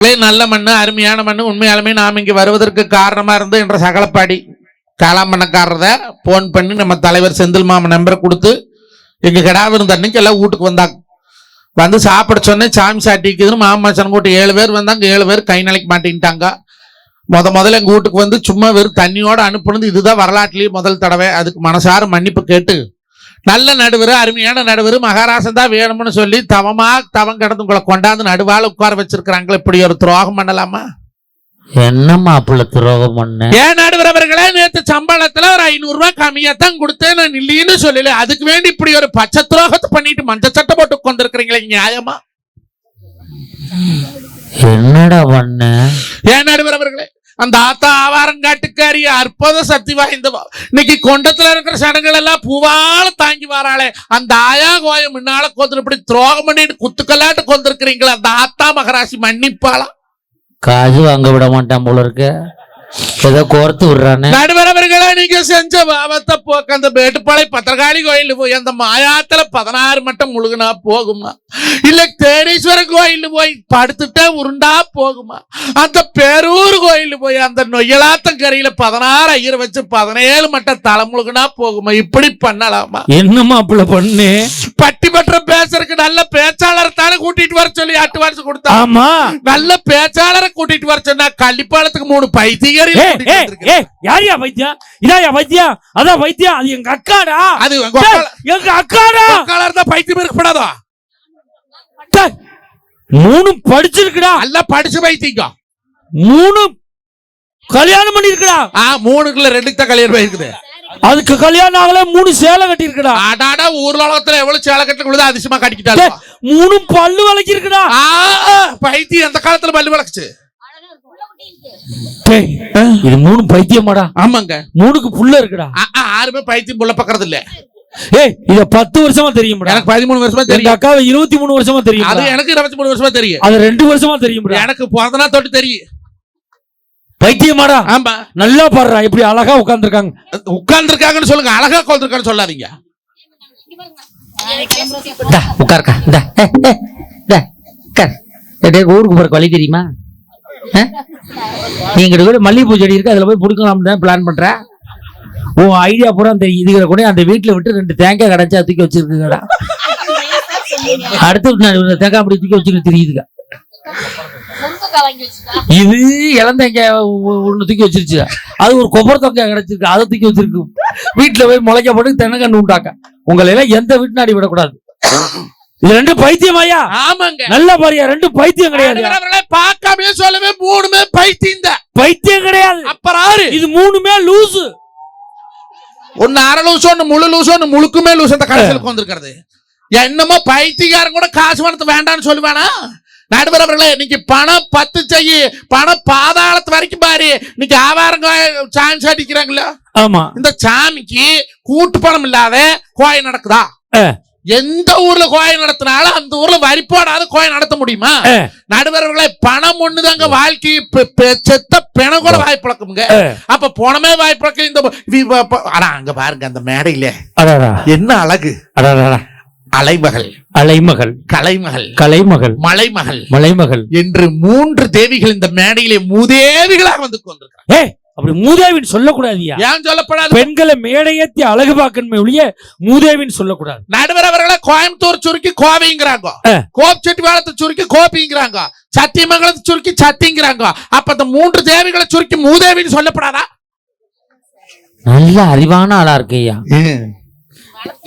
நல்ல மண்ணு, அருமையான மண்ணு. உண்மையாலுமே நாம் இங்கே வருவதற்கு காரணமா இருந்து என்ற சகலப்பாடி காளாமண்ணக்காரத போன் பண்ணி நம்ம தலைவர் செந்தில் மாமன் நம்பரை கொடுத்து எங்க கிடாவு இருந்த அன்னைக்கு எல்லாம் வீட்டுக்கு வந்தாங்க. வந்து சாப்பிட சொன்னேன். சாமி சாட்டிக்குதுன்னு மாமச்சன் கூட்டு 7 பேர் வந்தாங்க. 7 பேர் கை நிலைக்க மாட்டேன்ட்டாங்க. முதல்ல எங்க வீட்டுக்கு வந்து சும்மா வெறும் தண்ணியோட அனுப்புனது இதுதான் வரலாற்றுலயே முதல் தடவை. அதுக்கு மனசார மன்னிப்பு கேட்டு நல்ல நடுவர், அருமையான நடுவர், மகாராசன் தான் வேணும்னு சொல்லி தவம் கிடந்து உங்களை கொண்டாந்து நடுவால உட்கார வச்சிருக்கிறாங்களே. இப்படி ஒரு துரோகம் பண்ணலாமா? என்னம்மா அப்படி துரோகம் பண்ண? ஏன் நடுவர் அவர்களே, நேற்று சம்பளத்துல ஒரு 500 ரூபாய் கம்மியாத்தான் கொடுத்தேன், நான் இல்லைன்னு சொல்லல. அதுக்கு வேண்டி இப்படி ஒரு பச்சை துரோகத்தை பண்ணிட்டு மஞ்சள் சட்டை போட்டு கொண்டிருக்கிறீங்களே, நியாயமா? என்னடா பண்ண? ஏன் நடுவர் அவர்களே, அந்த ஆத்தா ஆவாரங்காட்டுக்காரி அற்புத சக்தி வாய்ந்தவா. இன்னைக்கு கொண்டத்துல இருக்கிற சடங்குகள் எல்லாம் பூவால தாங்கி வராளே. அந்த ஆயா கோயம் முன்னால கொண்டு இப்படி துரோகம் பண்ணிட்டு குத்துக்கல்லாட்டு கொண்டிருக்கிறீங்களா? அந்த ஆத்தா மகராசி மன்னிப்பாளா? காசு வாங்க விட மாட்டான் போல இருக்கு. ஏதோ கோர்த்து விடுறானே. நடுவர் அவர்களே, நீங்க செஞ்ச பாவத்தை போக்க அந்த மேட்டுப்பாளை பத்திரகாளி கோயில் போய் அந்த மாயாத்துல 16 மட்டும் முழுகுனா போகுமா? இல்ல தேரீஸ்வரர் கோயில் போய் படுத்துட்டா உருண்டா போகுமா? அந்த பேரூர் கோயில் போய் அந்த நொய்யலாத்தங்கரையில 16 ஐயரை வச்சு 17 மட்டும் தலை முழுகுனா போகுமா? இப்படி பண்ணலாமா? என்னம்மா அப்படி பண்ணு? பட்டிமன்றம் பேசுறதுக்கு நல்ல பேச்சாளரை தானே கூட்டிட்டு வர சொல்லி அட்வான்ஸ் கொடுத்தா. ஆமா, நல்ல பேச்சாளரை கூட்டிட்டு வர சொன்னா கள்ளிப்பாலத்துக்கு 3 பைத்தியர். யாரியா வைத்தியம்? இதாயா வைத்தியம்? அதான் வைத்தியம். அது எங்க அக்காடா. அது எங்க அக்காடா. தான் பைத்தியம் இருக்கப்படாதா? 3 படிச்சிருக்குடா. அல்ல படிச்சு பைத்தியம். 3 கல்யாணம் பண்ணி இருக்குடா. 3க்குள்ள 2க்கு தான் கல்யாணம் இருக்குது. அதுக்கு கல்யாணம் ஆகல. 3 சேலை கட்டி இருக்குடா. ஆடாடா ஊர்லோகத்துல எவ்வளவு சேலை கட்டுறது அதிசயமா கட்டிக்கிட்டாங்க. 3 பல்லு வளைக்கி இருக்குடா. பைத்தியம் அந்த காலத்துல பல்லு வளைக்குச்சு. இது 3 பைத்தியமாடா? ஆமாங்க. 3க்கு புள்ள இருக்குடா. யாருமே பைத்தியம் புள்ள பக்கறது இல்ல. இத 10 வருஷமா தெரியும். எனக்கு 13 வருஷமா தெரியும். அக்கா 23 வருஷமா தெரியும். அது எனக்கு 23 வருஷமா தெரியும். அது 2 வருஷமா தெரியும். எனக்கு பிறந்தனா தொட்டு தெரியும். பைத்தியமாடா? ஆமா. நல்லா பாடுறா. இப்படி அழகா உட்கார்ந்துருக்காங்கன்னு சொல்லுங்க, அழகா உட்கார்ந்துருக்கான்னு சொல்லாதீங்க. உட்கார்க்கா. ஊருக்கு போறக்கு வழி தெரியுமா? நீங்க மல்லிகைப்பூ செடி இருக்கு, அதுல போய் புடுக்கலாம் பிளான் பண்ற. உன் ஐடியா பூரா தெரியும். இதுகளை கூட அந்த வீட்டுல விட்டு 2 தேங்காய் கடைச்சா தூக்கி வச்சிருக்குங்கடா. அடுத்து தேங்காய் அப்படி தூக்கி வச்சுட்டு தெரியுதுங்க. இது இளந்தேங்காய் ஒண்ணு தூக்கி வச்சிருச்சு. அது ஒரு கொப்பரை தேங்காய் கிடைச்சிருக்கு, அதை தூக்கி வச்சிருக்கு. வீட்டுல போய் முளைக்க போட்டு தென்னங்கண்டு உண்டாக்க. உங்களை எல்லாம் எந்த வீட்டு நாடி விடக்கூடாது. இது 2 பைத்தியமாயா? ஆமாங்க. நல்ல பாரியா, 2 பைத்தியம் கிடையாது. பார்க்காம சொல்லவே 3மே பைத்தியம். பைத்தியம் கிடையாது. அப்புறம் இது 3மே லூசு. ஒன்னு அரை லூசு, ஒன்னு முழு லூசு, ஒன்னு முழுக்குமே லூசு. அந்த கடைசியில் வந்திருக்கிறது என்னமோ பைத்தியக்காரன் கூட காசு பணத்து வேண்டான்னு சொல்லுவானா? நடுவர் அவர்களே, இன்னைக்கு பணம் 10 செய்யி, பணம் பாதாளத்து வரைக்கும் பாரு. இன்னைக்கு ஆவாரங்க சாமி சாட்டிக்கிறாங்களா? ஆமா. இந்த சாமிக்கு கூட்டு பணம் இல்லாத கோயில் நடக்குதா? எந்த ஊர்ல கோயில் நடத்தினாலும் அந்த ஊர்ல வரி போடாத கோயில் நடத்த முடியுமா? நடுவர்களே, பணம் ஒண்ணுதாங்க வாழ்க்கை. செத்த பிண கூட வாய் பழக்கமுங்க. அப்ப போனமே வாய் பழக்கம். இந்த அங்க பாருங்க அந்த மேடையில என்ன அழகு. அலைமகள், அலைமகள், கலைமகள், கலைமகள், மலைமகள், மலைமகள் என்று 3 தேவிகள் இந்த மேடையிலே மூதேவிகளாக வந்து கொண்டிருக்கிறார். அப்படி மூதேவின்னு சொல்லக்கூடாதியா? ஏன் சொல்லப்படாது? பெண்களை மேடையேத்தி அழகு பார்க்கணுமே ஒழிய மூதேவின்னு சொல்லக்கூடாது. நடுவர் அவர்களை கோயம்புத்தூர் சுருக்கி கோவைங்கிறாங்க, கோப்செட்டிபாளையத்தை சுருக்கி கோபிங்கிறாங்க, சத்தியமங்கலத்தை சுருக்கி சத்திங்கிறாங்க. அப்ப இந்த 3 தேவிகளை சுருக்கி மூதேவின்னு சொல்லப்படாதா? நல்ல அறிவான ஆளா இருக்கையா.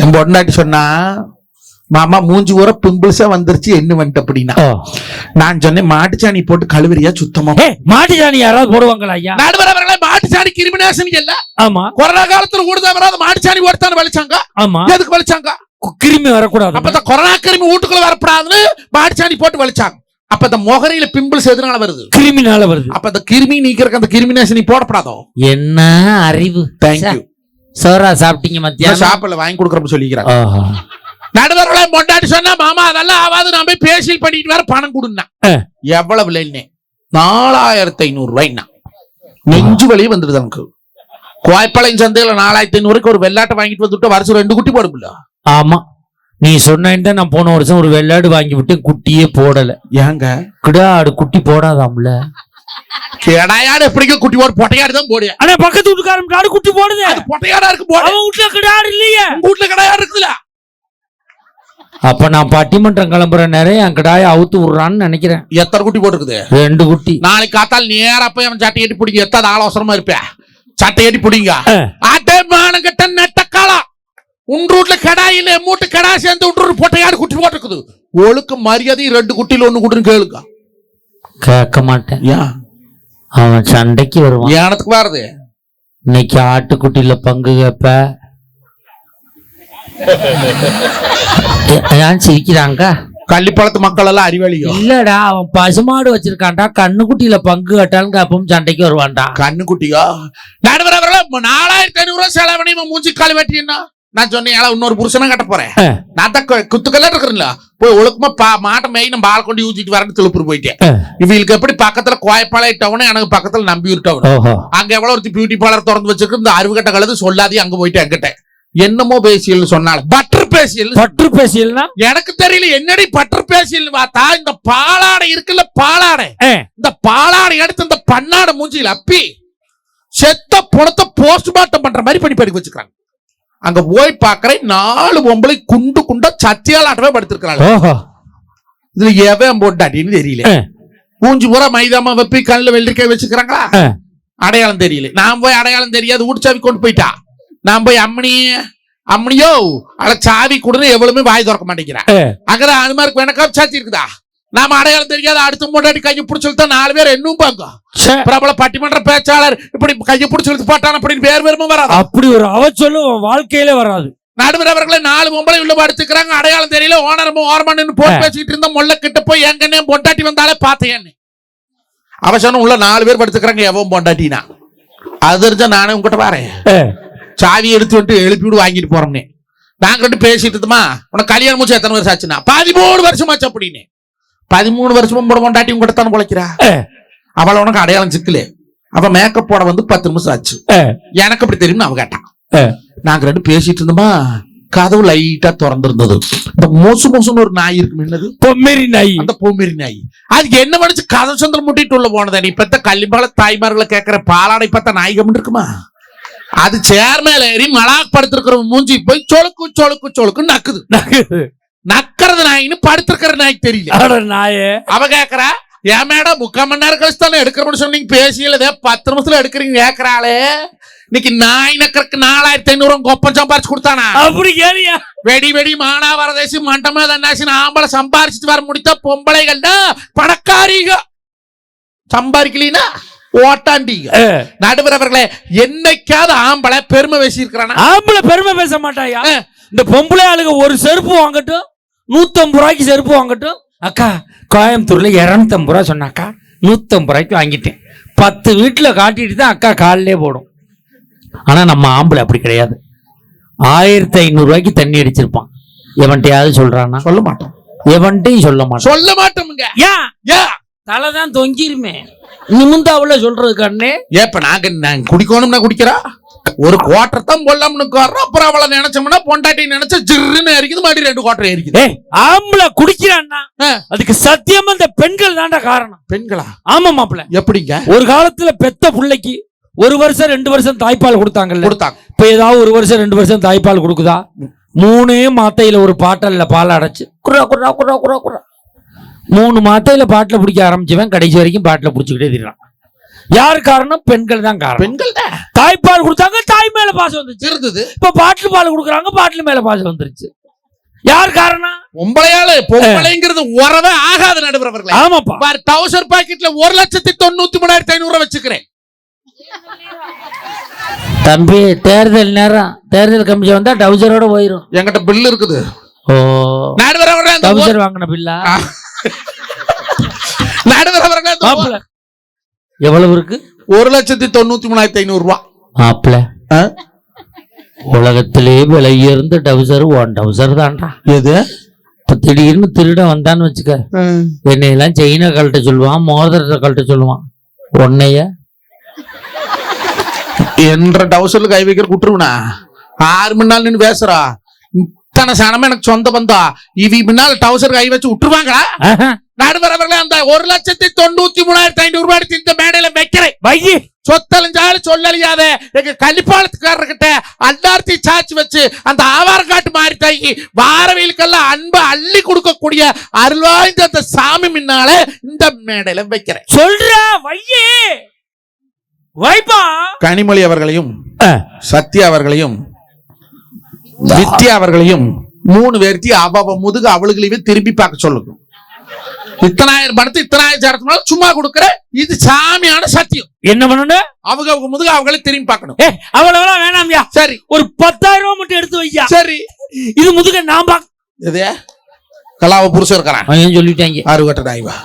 என் பொண்டாட்டி சொன்னா, மாமா மூஞ்சி ஊற பிம்பிள்ஸா வந்துருச்சு என்ன வந்துட்டு அப்படின்னா. நான் சொன்னேன், மாட்டுச்சாணி போட்டு கழுவறியா சுத்தமா? மாட்டுச்சாணி யாராவது போடுவாங்களா ஐயா? நடுவர் அவர்களே, மாட்டுச்சாணி கிருமிநாசினி இல்ல. ஆமா. கொரோனா காலத்துல ஊடுதான் வராது மாட்டுச்சாணி ஓடுத்தானு வலிச்சாங்க. ஆமா. எதுக்கு வலிச்சாங்க? கிருமி வரக்கூடாது. அப்ப கொரோனா கிருமி வீட்டுக்குள்ள வரப்படாதுன்னு மாட்டுச்சாணி போட்டு வலிச்சாங்க. அப்ப இந்த முகரையில பிம்பிள்ஸ் எதனால வருது? கிருமினால வருது. அப்ப இந்த கிருமி நீக்கிறதுக்கு அந்த கிருமிநாசினி போடப்படாதோ? என்ன அறிவு. தேங்க்யூ. சோரா சாப்பிட்டீங்க? மத்தியானம் சாப்பிடல, வாங்கி கொடுக்கறப்ப சொல்லிக்கிறாங்க. நடுவர்களே, பொண்டாட்டி சொன்னா, மாமா அதெல்லாம் ஆவாது, நான் போய் பேசியல் பண்ணிட்டு வர பணம் கொடுன்னா. எவ்வளவு இல்லைன்னு 4500 ரூபாய்னா நெஞ்சு வலி வந்துடுது எனக்கு. கோயப்பாளையம் சந்தையில 4500 ஒரு வெள்ளாட்டை வாங்கிட்டு வந்துட்டு வருஷம் 2 குட்டி போடும்ல. ஆமா. நீ சொன்னேன்னு நான் போன வருஷம் ஒரு வெள்ளாடு வாங்கி விட்டு குட்டியே போடல. ஏங்க கிடாடு குட்டி போடாதாம்ல? கிடாயாடு எப்படிங்க குட்டி போடு? பொட்டையாடு தான் போடு. ஆனா பக்கத்து வீட்டுக்காரன் காடு குட்டி போடுது. அது பொட்டையாடா இருக்கு போடு. அவன் வீட்டுல கிடாடு இல்லையே. உங்க வீட்டுல கிடாயாடு இருக்குல்ல? அப்ப நான் பட்டிமன்றம் கிளம்புற நேரம் என் கிடாய அவுத்து விடுறான்னு நினைக்கிறேன். எத்தனை குட்டி போட்டுருக்குது? 2 குட்டி. நாளைக்கு காத்தால் நேரா போய் அவன் சட்டை ஏட்டி பிடிங்க. எத்தாது ஆலோசனமா இருப்பேன். சட்டை ஏட்டி பிடிங்க. ஆட்டே மானங்கட்ட நெட்டக்காலம். உன் ரூட்ல கடாயில மூட்டு கடா சேர்ந்து விட்டு பொட்டையாடு குட்டி போட்டுருக்குது. ஒழுக்கு மரியாதை 2 குட்டியில 1 குட்டின்னு கேளுங்க. கேட்க மாட்டேன். ஏன்? அவன் சண்டைக்கு வருவான். ஏனத்துக்கு வருது? இன்னைக்கு ஆட்டுக்குட்டியில பங்கு கேப்ப. ஏன் சிரிக்கிறாங்க? கள்ளிப்பழத்து மக்கள் எல்லாம் அறிவாளியோ? இல்லடா, அவன் பசுமாடு வச்சிருக்கான்டா. கண்ணுக்குட்டியில பங்கு கட்டாலும் அப்பவும் சண்டைக்கு வருவான்டா. கண்ணுக்குட்டியோ? நடுவர் அவர்களே, 4500 ரூபாய் செலவணி மூஞ்சி காலி வெட்டினா நான் சொன்னேன். இன்னொரு புருஷனா கட்ட போறேன். நான் தான் குத்துக்கல்ல இருக்கிறேன்ல. போய் ஒழுக்கமா மாட்டை மேய் நம்ம பால் கொண்டு ஊத்திட்டு வரேன்னு திருப்பூர் போயிட்டேன். இவங்களுக்கு எப்படி பக்கத்துல கோயப்பாளைய டவுன், எனக்கு பக்கத்துல நம்பியூர் டவுன். அங்க எவ்வளவு ஒரு பியூட்டி பார்லர் திறந்து வச்சிருக்கு. இந்த அறுவகட்ட கலந்து சொல்லாதே அங்க போயிட்டு என்கிட்ட என்னமோ பேசியல் சொன்னால. பட்டர் பேசியல்னா எனக்கு தெரியல. என்னடி பட்டர் பேசியல் பார்த்தா இந்த பாலாடை இருக்குல்ல, பாலாடை, இந்த பாலாடை எடுத்து இந்த பண்ணாடை மூஞ்சியில் அப்பி செத்த புணத்தை போஸ்ட்மார்ட்டம் பண்ற மாதிரி பண்ணி படிக்க வச்சுக்கிறாங்க. அங்க போய் பாக்குறேன் 4 பொம்பளை குண்டு குண்டா சத்தியால் ஆட்டவே படுத்திருக்கிறாங்க. இதுல எவன் போட்டாட்டின்னு தெரியல. மூஞ்சி பூரா மைதாமா வெப்பி கண்ணுல வெள்ளரிக்காய் வச்சுக்கிறாங்களா? அடையாளம் தெரியல. நான் போய் அடையாளம் தெரியாது ஊட்டுச்சாவி கொண்டு போயிட்டா. நான் போய் அம்மனியோ அட சாவி கொடுன்னு எவ்வளவுமே வாய் திறக்க மாட்டேங்கிறேன். அங்கதான் அனுமாருக்கு வேணக்கா சாத்தி இருக்குதா? நாம அடையாளம் தெரியாத அடுத்த முன்னாடி கையை பிடிச்சு 4 பேர் என்னும் பாங்க. பிரபல பட்டிமன்ற பேச்சாளர் இப்படி கையை பிடிச்சு போட்டான் அப்படின்னு பேர் பேருமா வராது. அப்படி ஒரு அவச்சொல்லு வாழ்க்கையில வராது. நடுவர் அவர்களை 4 பொம்பளை உள்ள படுத்துக்கிறாங்க. அடையாளம் தெரியல. ஓனரமும் போட்டு பேசிட்டு இருந்த முள்ள கிட்ட போய் எங்கன்னே பொண்டாட்டி வந்தாலே பார்த்தேன். அவசரம் உள்ள 4 பேர் படுத்துக்கிறாங்க. எவன் பொண்டாட்டினா அது தெரிஞ்சா நானே உங்ககிட்ட வரேன். சாவி எடுத்து விட்டு எழுப்பி விடு வாங்கிட்டு போறோம்னே. நாங்க ரெண்டு பேசிட்டு இருந்தோமா. உனக்கு கல்யாணம் முடிச்சு எத்தனை வருஷம் ஆச்சுன்னா 13 வருஷமாச்சு அப்படின்னு. 13 வருஷமும் போட கொண்டாட்டி உங்ககிட்ட தானே பொழைக்கிறா. அவளை உனக்கு அடையாளம் சிக்கல. அவ மேக்கப் போட வந்து 10 நிமிஷம் ஆச்சு. எனக்கு அப்படி தெரியும்னு அவ கேட்டான். நாங்க ரெண்டு பேசிட்டு இருந்தோமா. கதவு லைட்டா திறந்திருந்தது. இந்த மோசுன்னு ஒரு நாய் இருக்கு. என்னது? பொம்மேரி நாய். அந்த பொம்மேரி நாய் அதுக்கு என்ன பண்ணிச்சு? கதவு சந்திரம் முட்டிட்டு உள்ள போனதா? நீ இப்ப கள்ளிப்பால தாய்மார்களை கேட்கிற பாலாடை பார்த்தா நாய் கம்மன் இருக்குமா? அது சேர் மேல ஏறி மலாக் படுத்திருக்கிற மூஞ்சி போய் சொலுக்கு சொலுக்கு சொலுக்கு நக்குது. நக்கிறது நாயின்னு படுத்திருக்கிற நாய்க்கு தெரியல. நாயே அவ கேக்குறா, ஏன் மேடம் 3/4 மணி நேரம் கழிச்சு தானே எடுக்கிறோம்னு சொன்னீங்க. பேசியல 10 நிமிஷத்துல எடுக்கிறீங்க கேக்குறாளே. இன்னைக்கு நாய் நக்கறக்கு 4500 கொப்பம் சம்பாரிச்சு கொடுத்தானா? அப்படி கேளியா? வெடி வெடி மானா வரதேசி மண்டமா தன்னாசி ஆம்பளை சம்பாரிச்சுட்டு வர முடித்தா பொம்பளைகள் தான் பணக்காரிக. சம்பாதிக்கலீனா ஓட்டாண்டிங்க. நடுவர் அவர்களே, என்னைக்காவது ஆம்பளை பெருமை பேசியிருக்கிறானா? ஆம்பளை பெருமை பேச மாட்டாயா? இந்த பொம்பளை ஆளுங்க ஒரு செருப்பு வாங்கட்டும் 150 ரூபாய்க்கு செருப்பு வாங்கட்டும். அக்கா கோயம்புத்தூர்ல 250 ரூபா சொன்னாக்கா 150 ரூபாய்க்கு வாங்கிட்டேன். 10 வீட்டுல காட்டிட்டு தான் அக்கா காலிலே போடும். ஆனா நம்ம ஆம்பளை அப்படி கிடையாது. 1500 ரூபாய்க்கு தண்ணி அடிச்சிருப்பான். எவன்ட்டையாவது சொல்றானா? சொல்ல மாட்டோம். எவன்ட்டையும் சொல்ல மாட்டோமுங்க. ஏன் தலைதான் தொங்கிருமே. நிமிந்தாவுல சொல்றது கண்ணே. ஏப்ப நாங்க குடிக்கணும்னா குடிக்கிறா. ஒரு குவார்டர் தான் போடலாம்னு வர்றோம். அப்புறம் அவளை நினைச்சோம்னா பொண்டாட்டி நினைச்ச ஜிருன்னு இருக்குது. மறுபடியும் 2 குவார்டர் ஏறிக்குது. ஆம்பளை குடிக்கிறான்னா அதுக்கு சத்தியமா இந்த பெண்கள் தான்டா காரணம். பெண்களா? ஆமா மாப்பிள்ள. எப்படிங்க? ஒரு காலத்துல பெத்த பிள்ளைக்கு 1 வருஷம் 2 வருஷம் தாய்ப்பால் கொடுத்தாங்கல்ல. இப்ப ஏதாவது 1 வருஷம் 2 வருஷம் தாய்ப்பால் கொடுக்குதா? 3 மாத்தையில ஒரு பாட்டல்ல பால் அடைச்சு குறா குறா குறா குறா குறா 3 மாத்தையில பாட்டில பிடிக்க ஆரம்பிச்சவன் கடைசி வரைக்கும் பாட்டில பிடிச்சுக்கிட்டே திரிறான். யாரு காரணம்? பெண்கள் தான் காரணம். பெண்கள் தான். தாய்ப்பால் கொடுத்தாங்க, தாய் மேல பாசம் வந்துச்சு இருந்தது. இப்ப பாட்டில் பால் கொடுக்குறாங்க, பாட்டில் மேல பாசம் வந்துருச்சு. யார் காரணம்? பொம்பளையாளு. பொம்பளைங்கிறது உறவே ஆகாத நடுவர் அவர்களே. ஆமாப்பா. பாரு, டவுசர் பாக்கெட்ல 1,93,500 வச்சுக்கிறேன். தம்பி, தேர்தல் நேரம், தேர்தல் கமிஷன் வந்தா டவுசரோட போயிரும். என்கிட்ட பில் இருக்குது. ஓ, நடுவர் அவர்களே, டவுசர் வாங்கின பில்லா? நடுவர் அவர்களே, எவ்வளவு இருக்கு? 1,93,500 ரூபாய். மாப்பிள்ள, உலகத்திலே விலை உயர்ந்த டவுசர் 1 டவுசர் தான்டா. எது? இப்ப திடீர்னு திருட வந்தான்னு வச்சுக்க, என்னையெல்லாம் செயினை கழட்ட சொல்லுவான், மோதிரத்தை கழட்ட சொல்லுவான். உன்னைய என்ற டவுசர்ல கை வைக்கிற குட்டுருவனா 6 மணி நாள் நின்று பேசுறா. இத்தனை சனமே எனக்கு சொந்த பந்தம். இவி முன்னால் டவுசர் கை வச்சு விட்டுருவாங்களா? நடுவர் அவர்களே, அந்த 1,93,500 ரூபாய் இந்த மேடையில வைக்கிறேன். வையி சொத்தழிஞ்சாலும் சொல்லலியாத எங்க கள்ளிப்பாளத்துக்காரர்கிட்ட அல்லார்த்தி சாச்சி வச்சு அந்த ஆவாரங்காட்டு மாதிரி தாங்கி வாரவியலுக்கெல்லாம் அன்பை அள்ளி கொடுக்கக்கூடிய அருள்வாய்ந்த அந்த சாமி முன்னால இந்த மேடையில வைக்கிறேன். சொல்ற வையே வைப்பா. கனிமொழி அவர்களையும் சத்யா அவர்களையும் வித்யா அவர்களையும் 3 பேர்த்தி அவ முதுகு அவளுகளையே திரும்பி பார்க்க சொல்லுங்க. இத்தனாயிரம் பணத்தை இத்தனாயிரம் சும்மா கொடுக்கற இது சாமியான சத்தியம். என்ன பண்ணணும்? அவங்க முதுகு அவங்களே திரும்பி பார்க்கணும். அவ்வளவு வேணாம்யா. சரி, ஒரு 10,000 ரூபாய் மட்டும் எடுத்து வையா. சரி, இது முதுக நான் பாக்க. இதே கலாவ புருஷன் இருக்கிறான் சொல்லிட்டாங்க. 6 கட்ட நாய்வா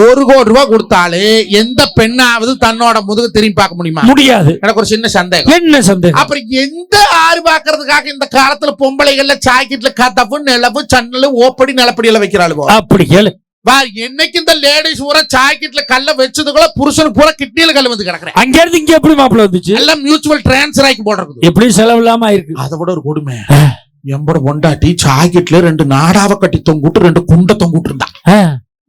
1 கோடி ரூபாய் கொடுத்தாலே எந்த பெண்ணாவது தன்னோட முதுகு திரும்பி பார்க்க முடியுமா? முடியாது. எனக்கு ஒரு சின்ன சந்தேகம். என்ன சந்தேகம்? அப்புறம் எந்த ஆறு பாக்குறதுக்காக இந்த காலத்துல பொம்பளைகள்ல ஜாக்கெட்ல கதவு நிலவு சன்னலு ஓப்படி நிலப்படி எல்லாம் வைக்கிறாளுவோ? அப்படி கேளு. என்னைக்கு இந்த லேடிஸ் பூரா ஜாக்கெட்ல கல்ல வச்சதுக்குள்ள புருஷனுக்கு பூரா கிட்னியில கல் வந்து கிடக்குறேன். அங்க இருந்து இங்க எப்படி மாப்பிள்ள வந்துச்சு? எல்லாம் மியூச்சுவல் டிரான்ஸ்ஃபர் ஆகி போடுறது. எப்படி செலவு இல்லாம ஆயிருக்கு. அதை விட ஒரு கொடுமை, எம்பட பொண்டாட்டி ஜாக்கெட்ல 2 நாடாவை கட்டி தொங்குட்டு 2 குண்டை தொங்குட்டு இருந்தா.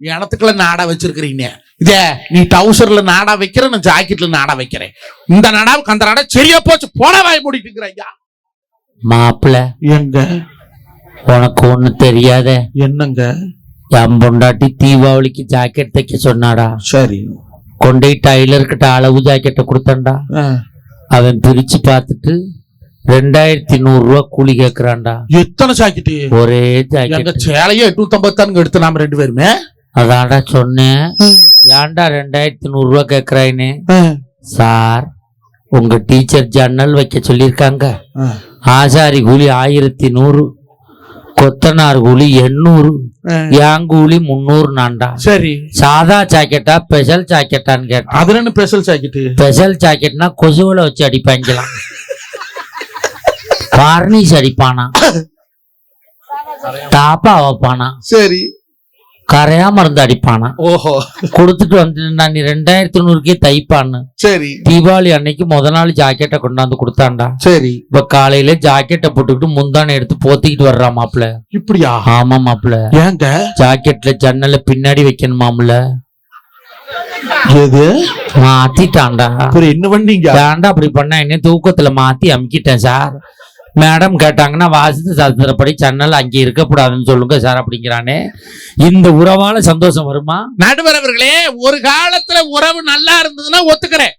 எனத்துக்குள்ள நாடா வச்சிருக்கிறீங்க. இதே நீ டவுசர்ல நாடா வைக்கிற, நான் ஜாக்கெட்ல நாடா வைக்கிறேன். இந்த நாடாவுக்கு அந்த நாடா சரியா போச்சு. போன வாய் மூடிட்டு இருக்கிறையா மாப்பிள்ள. எங்க உனக்கு ஒண்ணு தெரியாத? என்னங்க? என் பொண்டாட்டி தீபாவளிக்கு ஜாக்கெட் தைக்க சொன்னாடா. சரி, கொண்டே டைலர்கிட்ட அளவு ஜாக்கெட்டை கொடுத்தான்டா. அவன் பிரிச்சு பார்த்துட்டு 2,100 ரூபாய் கூலி கேக்குறான்டா. எத்தனை ஜாக்கெட்டு? ஒரே ஜாக்கெட். சேலையே 850 எடுத்து நாம 2 பேருமே. அதான்டா சொன்னேன். ஏன்டா 2,100 ரூபாய் கேக்குறாயின்னு? சார், உங்க டீச்சர் ஜன்னல் வைக்க சொல்லியிருக்காங்க. ஆசாரி கூலி 1100, கொத்தனார் கூலி 800, என் கூலி 300 நான்டா. சரி, சாதா ஜாக்கெட்டா ஸ்பெஷல் ஜாக்கெட்டான்னு கேட்டேன். அது என்ன ஸ்பெஷல் ஜாக்கெட்? ஸ்பெஷல் ஜாக்கெட்னா கொசுவலை வச்சு அடிப்பாங்களாம். வார்னிஷ் அடிப்பானா, டாப்பா வைப்பானா, சரி, கரையா மருந்து அடிப்பானா. ஓஹோ, கொடுத்துட்டு வந்து நான் 2,100க்கே தைப்பான்னு. சரி, தீபாவளி அன்னைக்கு முத நாள் ஜாக்கெட்டை கொண்டாந்து கொடுத்தான்டா. சரி, இப்ப காலையில ஜாக்கெட்டை போட்டுக்கிட்டு முந்தானை எடுத்து போத்திக்கிட்டு வர்றா மாப்பிள்ள. இப்படியா? ஆமா மாப்பிள்ள. ஏங்க ஜாக்கெட்ல ஜன்னல பின்னாடி வைக்கணுமாம்ல. எது மாத்திட்டான்டா. என்ன பண்ணீங்க? வேண்டா அப்படி பண்ணா என்ன தூக்கத்துல மாத்தி அமுக்கிட்டேன் சார். மேடம் கேட்டாங்கன்னா வாசித்து சாஸ்திரப்படி சன்னல் அங்கே இருக்கக்கூடாதுன்னு சொல்லுங்க சார் அப்படிங்கிறானே. இந்த உறவால சந்தோஷம் வருமா? நடுவர் அவர்களே, ஒரு காலத்துல உறவு நல்லா இருந்ததுன்னா ஒத்துக்கிறேன்.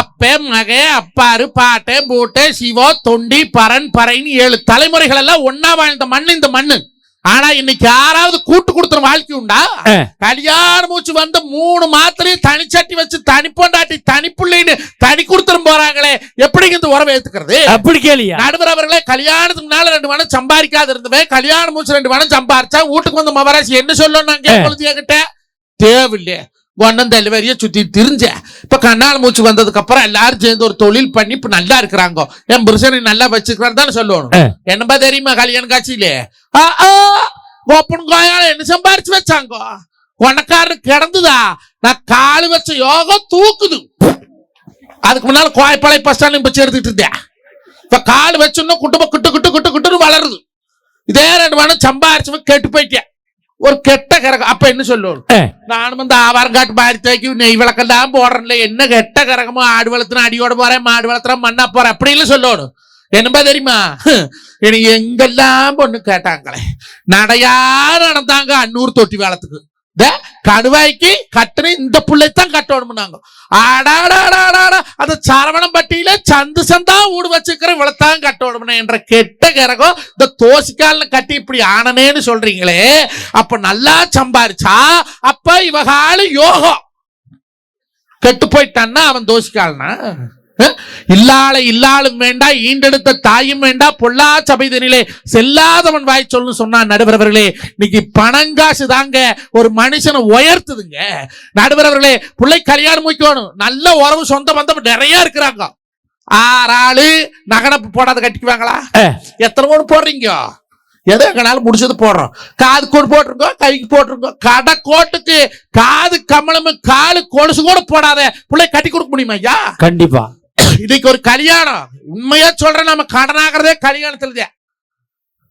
அப்ப மக அப்பாரு பாட்டை பூட்டை சிவோ தொண்டி பரன் பறைன்னு 7 தலைமுறைகள் எல்லாம் ஒன்னா வாழ்ந்த மண்ணு இந்த மண்ணு. ஆனா இன்னைக்கு யாராவது கூட்டு கொடுத்துற வாழ்க்கை உண்டா? கல்யாணம் மூச்சு வந்து 3 மாத்திரையும் தனிச்சட்டி வச்சு தனி பொண்டாட்டி தனி பிள்ளைன்னு தனி கொடுத்துரும் போறாங்களே, எப்படி இந்த உறவை ஏத்துக்கிறது? அப்படி கேளியா? நடுவர் அவர்களே, கல்யாணத்துக்கு முன்னால 2 மணம் சம்பாதிக்காது இருந்தவே கல்யாணம் மூச்சு 2 மணம் சம்பாரிச்சா வீட்டுக்கு வந்து மவராசி என்ன சொல்லணும்? நான் கேட்க தேவையில்லையே, ஒன்னும் டெலிவரியை சுத்தி திரிஞ்ச. இப்ப கண்ணால் மூச்சு வந்ததுக்கு அப்புறம் எல்லாரும் சேர்ந்து ஒரு தொழில் பண்ணி இப்ப நல்லா இருக்கிறாங்க. என் புருஷனை நல்லா வச்சுக்கிறான்னு தானே சொல்லணும். என்னப்பா தெரியுமா கல்யாண காட்சியிலே ஓப்பன் கோயால என்ன சம்பாரிச்சு வச்சாங்க? கொனக்காரரு கிடந்துதா, நான் காலு வச்ச யோகம் தூக்குது. அதுக்கு முன்னால கோயப்பாளை பஸ் ஸ்டாண்ட் இப்ப சேர்த்துட்டு இருந்தேன். இப்ப காலு வச்சுன்னா குட்டும்ப குட்டு குட்டு குட்டு குட்டுன்னு வளருது. இதே 2 மணம் சம்பாரிச்சு கெட்டு போயிட்டேன். ஒரு கெட்ட கரகம். அப்ப என்ன சொல்லுவோம்? நானும் இந்த ஆவாரங்காட்டு மாறி தேக்கி நெய் விளக்கெல்லாம் போடுறேன்ல, என்ன கெட்ட கரகமோ, ஆடு வளர்த்துனா அடியோட போறேன், மாடு வளர்த்துறேன் மண்ணா போறேன் அப்படின்னு சொல்லணும். என்னப்பா தெரியுமா, எனக்கு எங்கெல்லாம் பொண்ணு கேட்டாங்களே, நடையா நடந்தாங்க அன்னூர் தொட்டி வேளத்துக்கு. கடுவாய்க்கு கட்டுன இந்த பிள்ளைத்தான் கட்டணும்னாங்க. ஆடாடாடாடா, அது சரவணம் பட்டியில சந்து சந்தா ஊடு வச்சுக்கிற இவ்வளத்தான் கட்டணும் என்ற கெட்ட கரகம் இந்த தோசிக்கால கட்டி இப்படி ஆனனேன்னு சொல்றீங்களே. அப்ப நல்லா சம்பாரிச்சா அப்ப இவகால யோகம் கெட்டு போயிட்டான்னா அவன் தோசிக்காலனா? இல்லாளும் வேண்டா ஈண்டெடுத்த தாயும் வேண்டா பொல்லா சபைதனிலே செல்லாதவன் வாய் சொல்லு சொன்னான். நடுவரவர்களே, இன்னைக்கு பணங்காசு தாங்க ஒரு மனுஷனை உயர்த்துதுங்க. நடுவரவர்களே, பிள்ளை கல்யாணம் முடிக்கணும், நல்ல உறவு சொந்த பந்தம் நிறைய இருக்கிறாங்க. 6 ஆளு நகனப்பு போடாத கட்டிக்குவாங்களா? எத்தனை ஒண்ணு போடுறீங்க? எதை எங்கனாலும் முடிச்சது போடுறோம். காது கோடு போட்டிருக்கோம், கைக்கு போட்டிருக்கோம். கடை கோட்டுக்கு காது கமலம் காலு கொலுசு கூட போடாத பிள்ளை கட்டி கொடுக்க முடியுமா ஐயா? கண்டிப்பா. இன்னைக்கு ஒரு கல்யாணம், உண்மையா சொல்றேன், நம்ம கடனாகிறதே கல்யாணத்துல.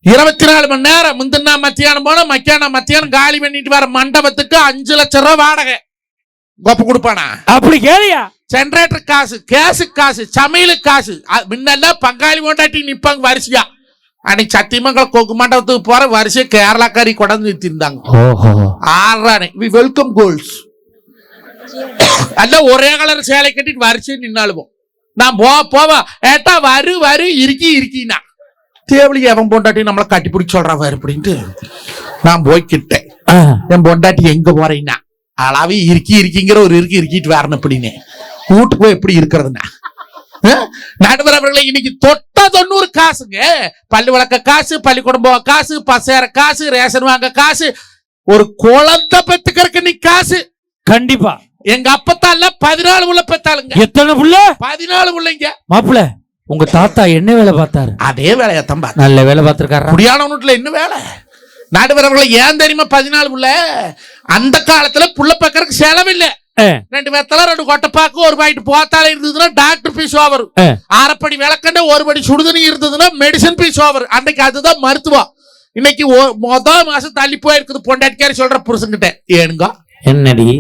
24 மணி நேரம் முந்தினா மத்தியானம் போன மத்தியானம் காலி பண்ணிட்டு வர மண்டபத்துக்கு 5 லட்சம் ரூபாய் வாடகை கொப்பு கொடுப்பானா? அப்படி கேளியா? ஜெனரேட்டர் காசு, கேஸுக்கு காசு, சமையலுக்கு காசு. முன்னெல்லாம் பங்காளி கொண்டாட்டி நிப்பாங்க வரிசையா. அன்னைக்கு சத்தியமங்கலம் கொக்கு மண்டபத்துக்கு போற வரிசையா கேரளாக்காரி கொண்டாந்து நிறுத்திருந்தாங்க. 6 வெல்கம் கோல்ஸ் அல்ல ஒரே கலர் சேலை கட்டிட்டு வரிசையை நின்னாலும் நான் போவா ஏட்டா வரு இருக்கினா தேவலி எவன் பொண்டாட்டி நம்மளை கட்டி பிடிச்சி சொல்றான் அப்படின்ட்டு நான் போய்கிட்டேன். என் பொண்டாட்டி எங்க போறீங்கன்னா அளவு இருக்கிங்கிற ஒரு இருக்கிட்டு வரணும் அப்படின்னு வீட்டுக்கு போய் எப்படி இருக்கிறதுனா நடுவர் அவர்களை இன்னைக்கு தொட்டா 90 காசுங்க. பள்ளி வளர்க்க காசு, பள்ளிக்கூடம் போக காசு, பசேர காசு, ரேஷன் வாங்க காசு, ஒரு குழந்தை பெத்துக்கிறதுக்கு நீ காசு. கண்டிப்பா எங்க அப்பத்தால 14 உள்ள பெத்தாளுங்க. எத்தனை புள்ள? 14 உள்ளங்க. மாப்பிள்ள உங்க தாத்தா என்ன வேலை பார்த்தாரு? அதே வேலையா தம்பா? நல்ல வேலை பார்த்திருக்காரு. குடியான வீட்டுல என்ன வேலை? நடுவர் அவர்களை ஏன் தெரியுமா 14 உள்ள? அந்த காலத்துல புள்ள பக்கறதுக்கு செலவில்லை. 2 வெத்தலை 2 கொட்டைப்பாக்கு 1 பாயிட்டு போத்தால இருந்ததுன்னா டாக்டர் பீஸ் ஓவர். 1/2 படி விளக்கண்ட 1 படி சுடுதண்ணி இருந்ததுன்னா மெடிசன் பீஸ் ஓவர். அன்னைக்கு அதுதான் மருத்துவம். இன்னைக்கு முதல் மாசம் தள்ளி போயிருக்குது பொண்டாட்டிக்காரி சொல்ற புருஷன்கிட்ட. ஏனுங்க என்னடி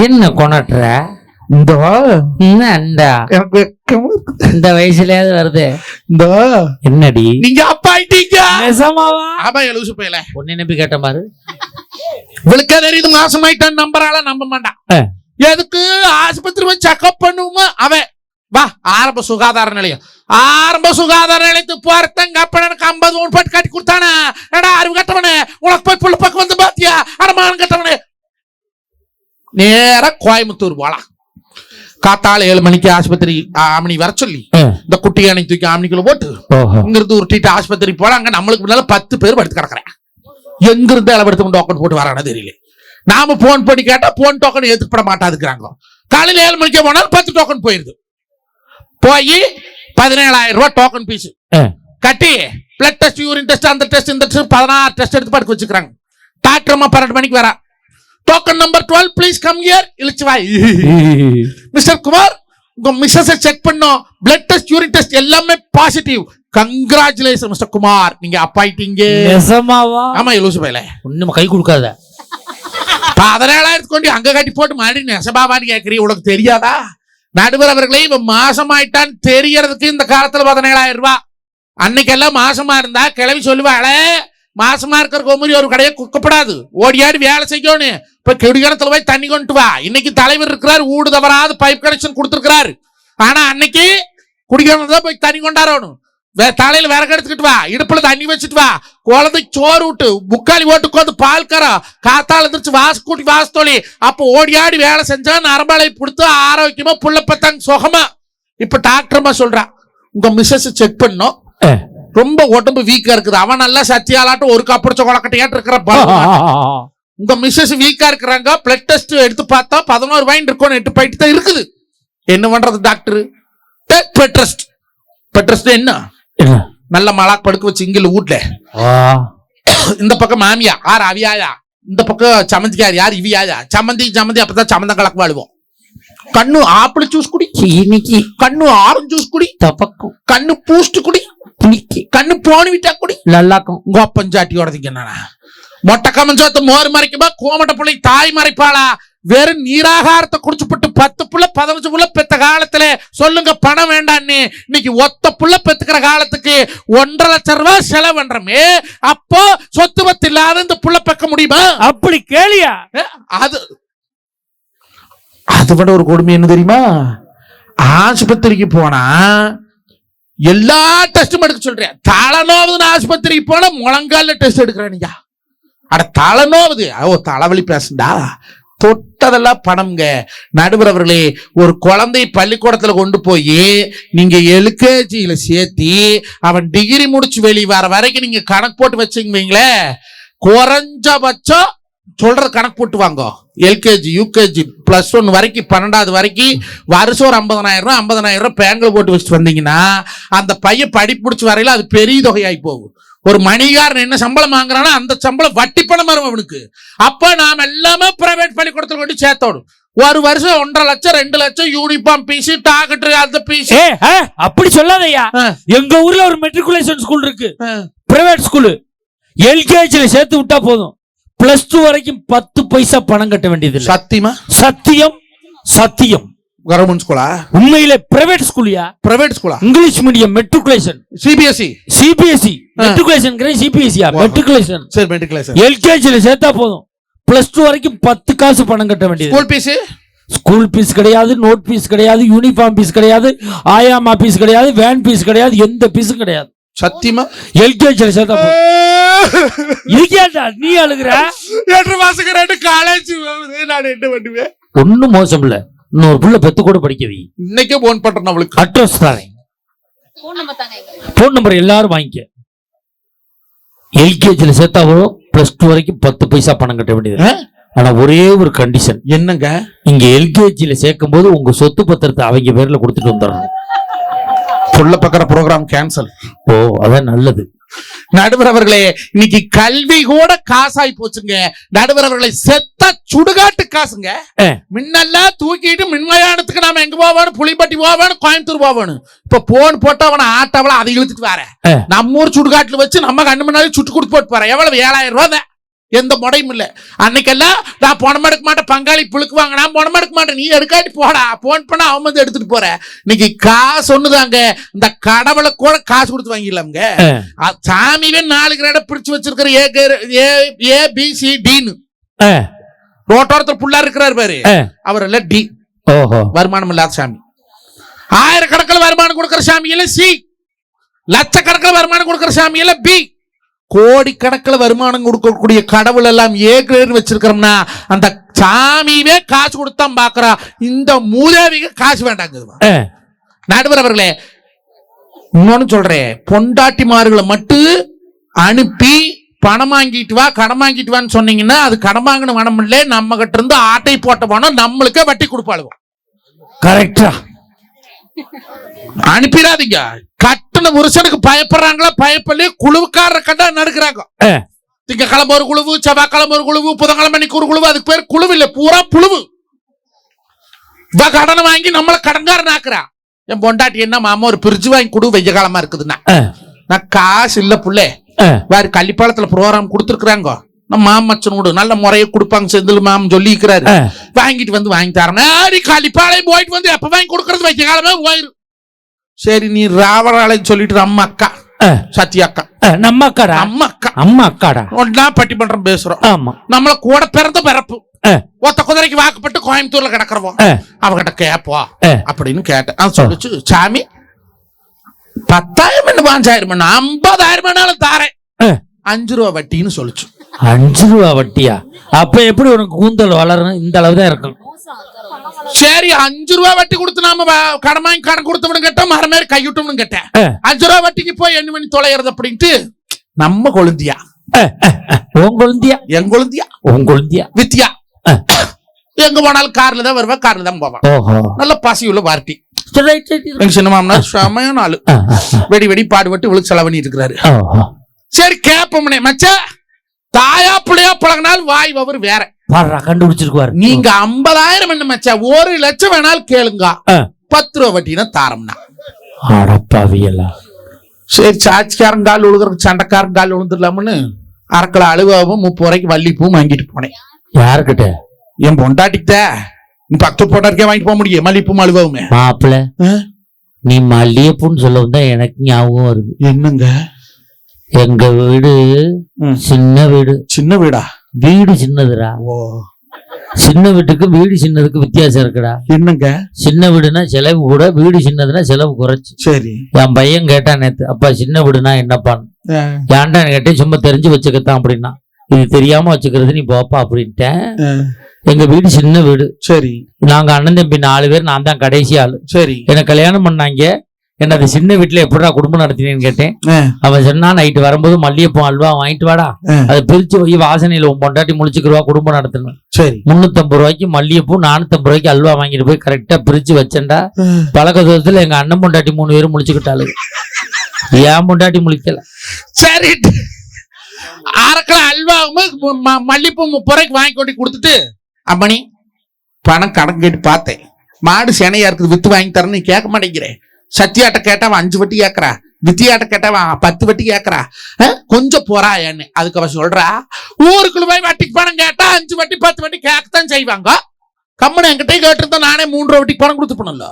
என்ன கொண்டாடுற? இந்த வயசுலயாவது வருது. என்னடி நீங்க அப்பா ஆயிட்டீங்க? ஆமா எழுசு போயல ஒன்னு நம்பி கேட்ட மாதிரி விழுக்க தெரியுது. மாசமாயிட்டான் நம்பரால நம்ப மாட்டான். எதுக்கு ஆஸ்பத்திரி போய் செக்அப் பண்ணுவோமா? அவன் வா ஆரம்ப சுகாதார நிலையம். ஆரம்ப சுகாதார நிலையத்துக்கு போறதங்க அப்ப எனக்கு 50 ஊன் போட்டு கட்டி கொடுத்தானே. ஏடா அறிவு கட்டவனே, உனக்கு போய் புள்ள பக்கம் வந்து பாத்தியா? அடமானம் கட்டவனே. நேரா கோயம்புத்தூர் போலாம். காத்தால 7 மணிக்கு ஆஸ்பத்திரி ஆமணி வர சொல்லி இந்த குட்டி அணை தூக்கி ஆமணிக்குள்ள போட்டு இங்கிருந்து உருட்டிட்டு ஆஸ்பத்திரி போல. அங்க நம்மளுக்கு முன்னால 10 பேர் படுத்து கிடக்குறேன். எங்க இருந்து அளவெடுத்து டோக்கன் போட்டு வரானு தெரியல. நாம போன் பண்ணி கேட்டா போன் டோக்கன் ஏத்துக்கப்பட மாட்டாதுக்கிறாங்க. காலையில 7 மணிக்கே போனாலும் 10 டோக்கன் போயிருது. போய் 17,000 ரூபாய் டோக்கன் பீஸ் கட்டி பிளட் டெஸ்ட், யூரின் டெஸ்ட், அந்த டெஸ்ட் இந்த டெஸ்ட் 16 டெஸ்ட் எடுத்து படுக்க வச்சுக்கிறாங்க. டாக்டர் அம்மா 12 மணிக்கு வரா. Token number 12 please come here. இழுச்சு வாய். மிஸ்டர் குமார் உங்க மிஸ்ஸஸ் செக் பண்ணோம். பிளட் டெஸ்ட், யூரின் டெஸ்ட் எல்லாமே பாசிட்டிவ். கங்க்ராச்சுலேஷன் மிஸ்டர் குமார், நீங்க அப்பாயிட்டீங்க. ஆமா இலூசு பையல ஒண்ணும் கை கொடுக்காத. 17,000 கொண்டு அங்க கட்டி போட்டு மறுபடியும் நெசபாவான்னு கேட்கறீங்க. உனக்கு தெரியாதா? நடுவர் அவர்களே இவன் மாசமாயிட்டான்னு தெரியறதுக்கு இந்த காலத்துல 17,000 ரூபாய். அன்னைக்கெல்லாம் மாசமா இருந்தா கிளவி சொல்லுவாளே, மாசமா இருக்கிற கோமரி ஒரு கடையை குக்கப்படாது, ஓடியாடி வேலை செய்யணும். இப்ப கெடுகணத்துல போய் தண்ணி கொண்டு வா. இன்னைக்கு தலைவர் இருக்கிறார், ஊடு தவறாது பைப் கனெக்ஷன் கொடுத்திருக்கிறாரு. ஆனா அன்னைக்கு குடிக்கணத்துல போய் தண்ணி கொண்டாடணும். தலையில விறகு எடுத்துக்கிட்டு வா, இடுப்புல தண்ணி வச்சுட்டு வா, குழந்தைக்கு சோறு விட்டு முக்காலி ஓட்டுக்கு வந்து பால் கரம் காத்தால இருந்துச்சு வாசு கூட்டி வாசத்தோழி. அப்ப ஓடியாடி வேலை செஞ்சா நரம்பலை கொடுத்து ஆரோக்கியமா புள்ள பத்தாங்க சுகமா. இப்ப டாக்டர்மா சொல்றா உங்க மிஸ்ஸஸ் செக் பண்ணோம், ரொம்ப உடம்பு வீக்கா இருக்குது. அவன் நல்லா சத்தியாலாட்டும் ஒரு கப்படிச்ச கொலக்கட்டையாட்டு இருக்கிற உங்க மிஸ்ஸஸ் வீக்கா இருக்கிறாங்க. பிளட் டெஸ்ட் எடுத்து பார்த்தா 11 பாயிண்ட் இருக்கும், 8 பாயிண்ட் தான் இருக்குது. என்ன பண்றது doctor? Blood test. Blood test என்ன நல்ல மலாக் படுக்க வச்சு இங்கில வீட்ல இந்த பக்கம் மாமியா ஆறு அவியாயா, இந்த பக்கம் சமந்திக்கார் யார் இவியாயா. சமந்தி அப்பதான் சமந்தம் கலக்கு வாழுவோம். கண்ணு ஆப்பிள் ஜூஸ் குடி, இன்னைக்கு கண்ணு ஆரஞ்சு ஜூஸ் குடி, தப்பக்கும் கண்ணு பூஸ்ட் குடி, கண்ணு போனி விட்டா குடி, நல்லாக்கும். கோப்பஞ்சாட்டியோடதுக்கு என்னன்னா மொட்டை கமஞ்சோத்த மோர் மறைக்குமா, கோமட்ட பிள்ளை தாய் மறைப்பாளா? வெறும் நீராகாரத்தை குடிச்சுப்பட்டு 10 புள்ள 15 புள்ள பெத்த காலத்துல சொல்லுங்க பணம் வேண்டான்னு. இன்னைக்கு ஒத்த புள்ள பெத்துக்கிற காலத்துக்கு 1.5 லட்சம் ரூபாய் செலவு பண்றமே. அப்போ சொத்து பத்து இல்லாத இந்த புள்ள பெக்க முடியுமா? அப்படி கேளியா? அதை விட ஒரு கொடுமை என்ன தெரியுமா? ஆஸ்பத்திரிக்கு போனா எல்லா டெஸ்டும் எடுக்க சொல்றேன். தலைநோவுதுன்னு ஆஸ்பத்திரிக்கு போனா முழங்கால டெஸ்ட் எடுக்கிறேன். அட தலைநோவுது, தலைவலி பேசுண்டா, தொட்டதெல்லாம் பணம்ங்க. நடுவர் அவர்களே, ஒரு குழந்தை பள்ளிக்கூடத்துல கொண்டு போய் நீங்க எல்கேஜியில சேர்த்தி அவன் டிகிரி முடிச்சு வெளியே வர வரைக்கும் நீங்க கணக்கு போட்டு வச்சுங்களே, குறைஞ்சபட்சம் சொல்ற கணக்கு போட்டு வாங்க. எல்கேஜி யூகேஜி +1 வரைக்கும் 12வது வரைக்கும் வருஷம் ஒரு 50,000 ரூபாய் பேங்க்ல போட்டு வச்சுட்டு வந்தீங்கன்னா அந்த பையன் படிப்பு முடிச்சு வரையில அது பெரிய தொகையாகி போகும். ஒரு மணிகாரன் என்ன சம்பளம் வாங்குறானோ அந்த சம்பளம் வட்டி பணம் வரும் அவனுக்கு. அப்ப நாம எல்லாமே பிரைவேட் பள்ளிக்கூடத்துல கொண்டு சேர்த்தோடும். ஒரு வருஷம் 1.5 லட்சம் 2 லட்சம் யூனிஃபார்ம் பீஸ், டாக்டர் அந்த பீஸ். அப்படி சொல்லாதய்யா. எங்க ஊர்ல ஒரு மெட்ரிகுலேஷன் ஸ்கூல் இருக்கு, பிரைவேட் ஸ்கூல். எல்கேஜில சேர்த்து விட்டா போதும், +2 வரைக்கும் 10 பைசா பணம் கட்ட வேண்டியது. சத்தியமா? சத்தியம் சத்தியம். கவர்மெண்ட் ஸ்கூலா? உண்மையிலே பிரைவேட் ஸ்கூல்யா. பிரைவேட் ஸ்கூலா? English medium matriculation. CBSE. CBSE matriculation CBSE matriculation. சரி, மெட்ரிகுலேஷன். எல்கேஜில சேர்த்தா போதும், +2 வரைக்கும் 10 காசு பணம் கட்ட வேண்டியது. School fees? ஸ்கூல் பீஸ் கிடையாது, நோட் பீஸ் கிடையாது, யூனிஃபார்ம் பீஸ் கிடையாது, ஆயாமா பீஸ் கிடையாது, வேன் பீஸ் கிடையாது, எந்த பீஸும் கிடையாது. சத்தியமா? எல்கேஜில சேர்த்தா இருக்கேன்டா நீ அழுகுற. 8 மாசத்துக்கு 2 காலேஜ் நான் என்ன பண்ணுவேன்? ஒன்னும் மோசம் இல்ல, இன்னொரு புள்ள பெத்து கூட படிக்கவி. இன்னைக்கே போன் பண்றேன் அவளுக்கு. அட்ரஸ் தரேன், போன் நம்பர் எல்லாரும் வாங்கிக்க. எல்கேஜில சேர்த்தா வரும், +2 வரைக்கும் 10 பைசா பணம் கட்ட வேண்டியது. ஆனா ஒரே ஒரு கண்டிஷன். என்னங்க? இங்க எல்கேஜில சேர்க்கும் போது உங்க சொத்து பத்திரத்தை அவங்க பேர்ல கொடுத்துட்டு வந்துடணும். புள்ள பக்கற ப்ரோக்ராம் கேன்சல். ஓ, அதான் நல்லது. நடுவர் அவர்களே, இன்னைக்கு கல்வி கூட காசாய் போச்சுங்க. நடுவர் அவர்களை செத்த சுடுகாட்டு காசுங்க. முன்னெல்லாம் தூக்கிட்டு மின்மயானத்துக்கு நாம எங்க போவானு, புலிப்பட்டி போவானு, கோயம்புத்தூர் போவானு. இப்ப போன் போட்டு அவனை ஆட்டவள அதை இழுத்துட்டு வர நம்ம ஊர் சுடுகாட்டுல வச்சு நம்ம கண்ணு முன்னாடி சுட்டு கொடுத்து போட்டு போற. எவ்வளவு? 7000 ரூபாய். எந்த முடையும் இல்ல. அன்னைக்கெல்லாம் நான் பணம் எடுக்க மாட்டேன், பங்காளி புழுக்கு வாங்க, நான் பணம் எடுக்க மாட்டேன், நீ எடுக்காட்டி போடா, போன் பண்ண அவன் வந்து எடுத்துட்டு போற. இன்னைக்கு காசு ஒண்ணுதாங்க, இந்த கடவுளை கூட காசு கொடுத்து வாங்கிடலாம்ங்க. சாமிவே 4 கிரேட பிரிச்சு வச்சிருக்கிற ABCDன்னு. ரோட்டோரத்துல புள்ளா இருக்கிறாரு பாரு, அவர் எல்லாம் டி. வருமானம் இல்லாத சாமி. 1000 கணக்கில் வருமானம் கொடுக்கிற சாமியில C, லட்சக்கணக்கில் வருமானம் கொடுக்கிற சாமியில B, கோடிக்கணக்கில் வருமானம் கொடுக்கக்கூடிய கடவுள் எல்லாம் A கிரேட் வச்சிருக்கிறோம்னா அந்த சாமியே காசு கொடுத்தான் பாக்குறா. இந்த மூதேவிக்கு காசு வேண்டாங்க. நடுவர் அவர்களே, இன்னொன்னு சொல்றேன், பொண்டாட்டிமார்களை மட்டும் அனுப்பி பணம் வாங்கிட்டு வா, கடன் வாங்கிட்டு வான்னு சொன்னீங்கன்னா அது கடன் வாங்கின பணம் இல்லை, நம்ம கிட்ட இருந்து ஆட்டை போட்ட பணம் நம்மளுக்கே வட்டி கொடுப்பாளுவோம். கரெக்டா? அனுப்பிடாதீங்க. கட்டண புருஷனுக்கு பயப்படுறாங்களா, பயப்படல குழுவுக்காரரை கண்டா நடுக்கிறாங்க. திங்கக்கிழமை ஒரு குழுவு, செவ்வாய்க்கிழமை ஒரு குழுவு, புதன்கிழமை ஒரு குழுவு. அதுக்கு பேர் குழுவு இல்ல, பூரா புழுவு. கடனை வாங்கி நம்மள கடன்காரன் ஆக்குறா. என் பொண்டாட்டி என்ன மாமா ஒரு பிரிட்ஜ் வாங்கி கொடு, வெய்ய காலமா இருக்குதுன்னா. நான் காசு இல்ல புள்ளே, வேற கள்ளிப்பாளத்துல ப்ரோக்ராம் கொடுத்துருக்காங்க, நம்ம மாமச்சனோடு நல்ல முறையை கொடுப்பாங்க, செந்தில் மாம் சொல்லிக்கிறாரு. வாங்கிட்டு வந்து வாங்கி தரேன். கள்ளிப்பாளையம் போயிட்டு வந்து எப்ப வாங்கி கொடுக்கறது, வைக்க காலமே போயிரு. சரி, நீ ராவராளைன்னு சொல்லிட்டு அம்மா அக்கா சத்யா அக்கா, நம்ம அக்காடா, அம்மா அக்காடா ஒன்னா பட்டி பண்றோம் பேசுறோம். ஆமா, நம்மள கூட பிறந்த பிறப்பு ஒத்த குதிரைக்கு வாக்குப்பட்டு கோயம்புத்தூர்ல கிடக்குறவோம். அவகிட்ட கேப்பா அப்படின்னு கேட்டேன். சொல்லிச்சு, சாமி 10,000 என்ன 5,000 என்ன 50,000 தாரேன், 5 ரூபா வட்டின்னு சொல்லிச்சு. 5 ரூபா வட்டியா? அப்ப எப்படி உனக்கு கூந்தல் வளரும்? இந்த அளவு தான் இருக்கும். சரி, 5 ரூபா வட்டி கொடுத்து நாம கடன் வாங்கி கடன் கொடுத்தவனு கேட்டா மர மாதிரி கைவிட்டோம்னு கேட்டேன். 5 ரூபா வட்டிக்கு போய் என்ன பண்ணி தொலைகிறது அப்படின்ட்டு நம்ம கொழுந்தியா, உன் கொழுந்தியா, என் கொழுந்தியா, உன் கொழுந்தியா வித்தியா எங்க போனாலும் கார்ல தான் வருவா, கார்ல தான் போவான். நல்ல பசி உள்ள பார்ட்டி. சின்ன மாமனார் செமையான ஆளு, வெடி வெடி பாடுபட்டு இவளுக்கு செலவு பண்ணிட்டு இருக்கிறாரு. சரி கேப்போம்னே, மச்சா தாயா பிள்ளையா பழகினால் வாய் அவர் வேற கண்டுபிடிச்சிருக்குவாரு. நீங்க 50,000 என்ன மச்சா, 1 லட்சம் வேணாலும் கேளுங்க, 10 ரூபா வட்டினா தாரம்னா. சரி, சாட்சிக்காரன் கால் விழுகிறதுக்கு சண்டைக்காரன் கால் விழுந்துடலாம்னு அரக்கலை அழுவாவும் 30 ரூபாய்க்கு வள்ளிப்பூவும் வாங்கிட்டு போனேன். யாருக்கிட்ட? என் பொண்டாட்டிக்கிட்ட. நீ 10 போட்டாருக்கே வாங்கிட்டு போக முடியும், மல்லிப்பூ அழுவாவுமே. மாப்பிள்ள, நீ மல்லிகைப்பூன்னு சொல்லவும் தான் எனக்கு ஞாபகம் வருது. என்னங்க? எங்க வீடு சின்ன வீடு. சின்ன வீடா? வீடு சின்னதுடா. சின்ன வீட்டுக்கு வீடு சின்னதுக்கு வித்தியாசம் இருக்குடா. என்னங்க? சின்ன வீடுனா செலவு கூட, வீடு சின்னதுன்னா செலவு குறைச்சு. சரி, என் பையன் கேட்டான் நேத்து, அப்பா சின்ன வீடுனா என்னப்பான்னு. ஏன்டா கேட்டேன், சும்மா தெரிஞ்சு வச்சுக்கத்தான் அப்படின்னா. இது தெரியாம வச்சுக்கிறது நீ போப்பா அப்படின்ட்டேன். எங்க வீடு சின்ன வீடு. சரி, நாங்க அண்ணன் தம்பி 4 பேர், நான் தான் கடைசி ஆளு. சரி, எனக்கு கல்யாணம் பண்ணாங்க. என்ன அது சின்ன வீட்டுல எப்படிடா குடும்பம் நடத்தினேன்னு கேட்டேன். அவன் சொன்னா, நைட்டு வரும்போது மல்லிகைப்பூ அல்வா வாங்கிட்டு வாடா, அதை பிரிச்சு போய் வாசனையில உன் பொண்டாட்டி முழிச்சுக்குருவா குடும்பம் நடத்தணும். சரி, 350 ரூபாய்க்கு மல்லிகைப்பூ, 450 ரூபாய்க்கு அல்வா வாங்கிட்டு போய் கரெக்டா பிரிச்சு வச்சேன்டா. பழக்க தூரத்துல எங்க அண்ணன் பொண்டாட்டி 3 பேரும் முழிச்சுக்கிட்டாளு. ஏன் முண்டாட்டி முழிக்கல. சரி, அரைக்கிலோ அல்வாவும் மல்லிப்பூ 30 ரூபாய்க்கு வாங்கி கொண்டு கொடுத்துட்டு, அம்மணி பணம் கணக்கு கேட்டு பார்த்தேன், மாடு சேனையா இருக்குது, வித்து வாங்கி தரேன்னு நீ கேட்க மாட்டேங்கிறேன். சத்தியாட்ட கேட்டா அவன் 5 வட்டி கேட்கறா, வித்தியாட்ட கேட்டா அவன் 10 வட்டி கேட்கறா, கொஞ்சம் போறா ஏன்னு. அதுக்கு அவ சொல்றா, ஊருக்குள்ள போய் வட்டிக்கு பணம் கேட்டா 5 வட்டி 10 வட்டி கேட்கத்தான் செய்வாங்க. கம்மனை என்கிட்ட கேட்டிருந்தா நானே 3 ரூபா வட்டிக்கு பணம் கொடுத்து போனல.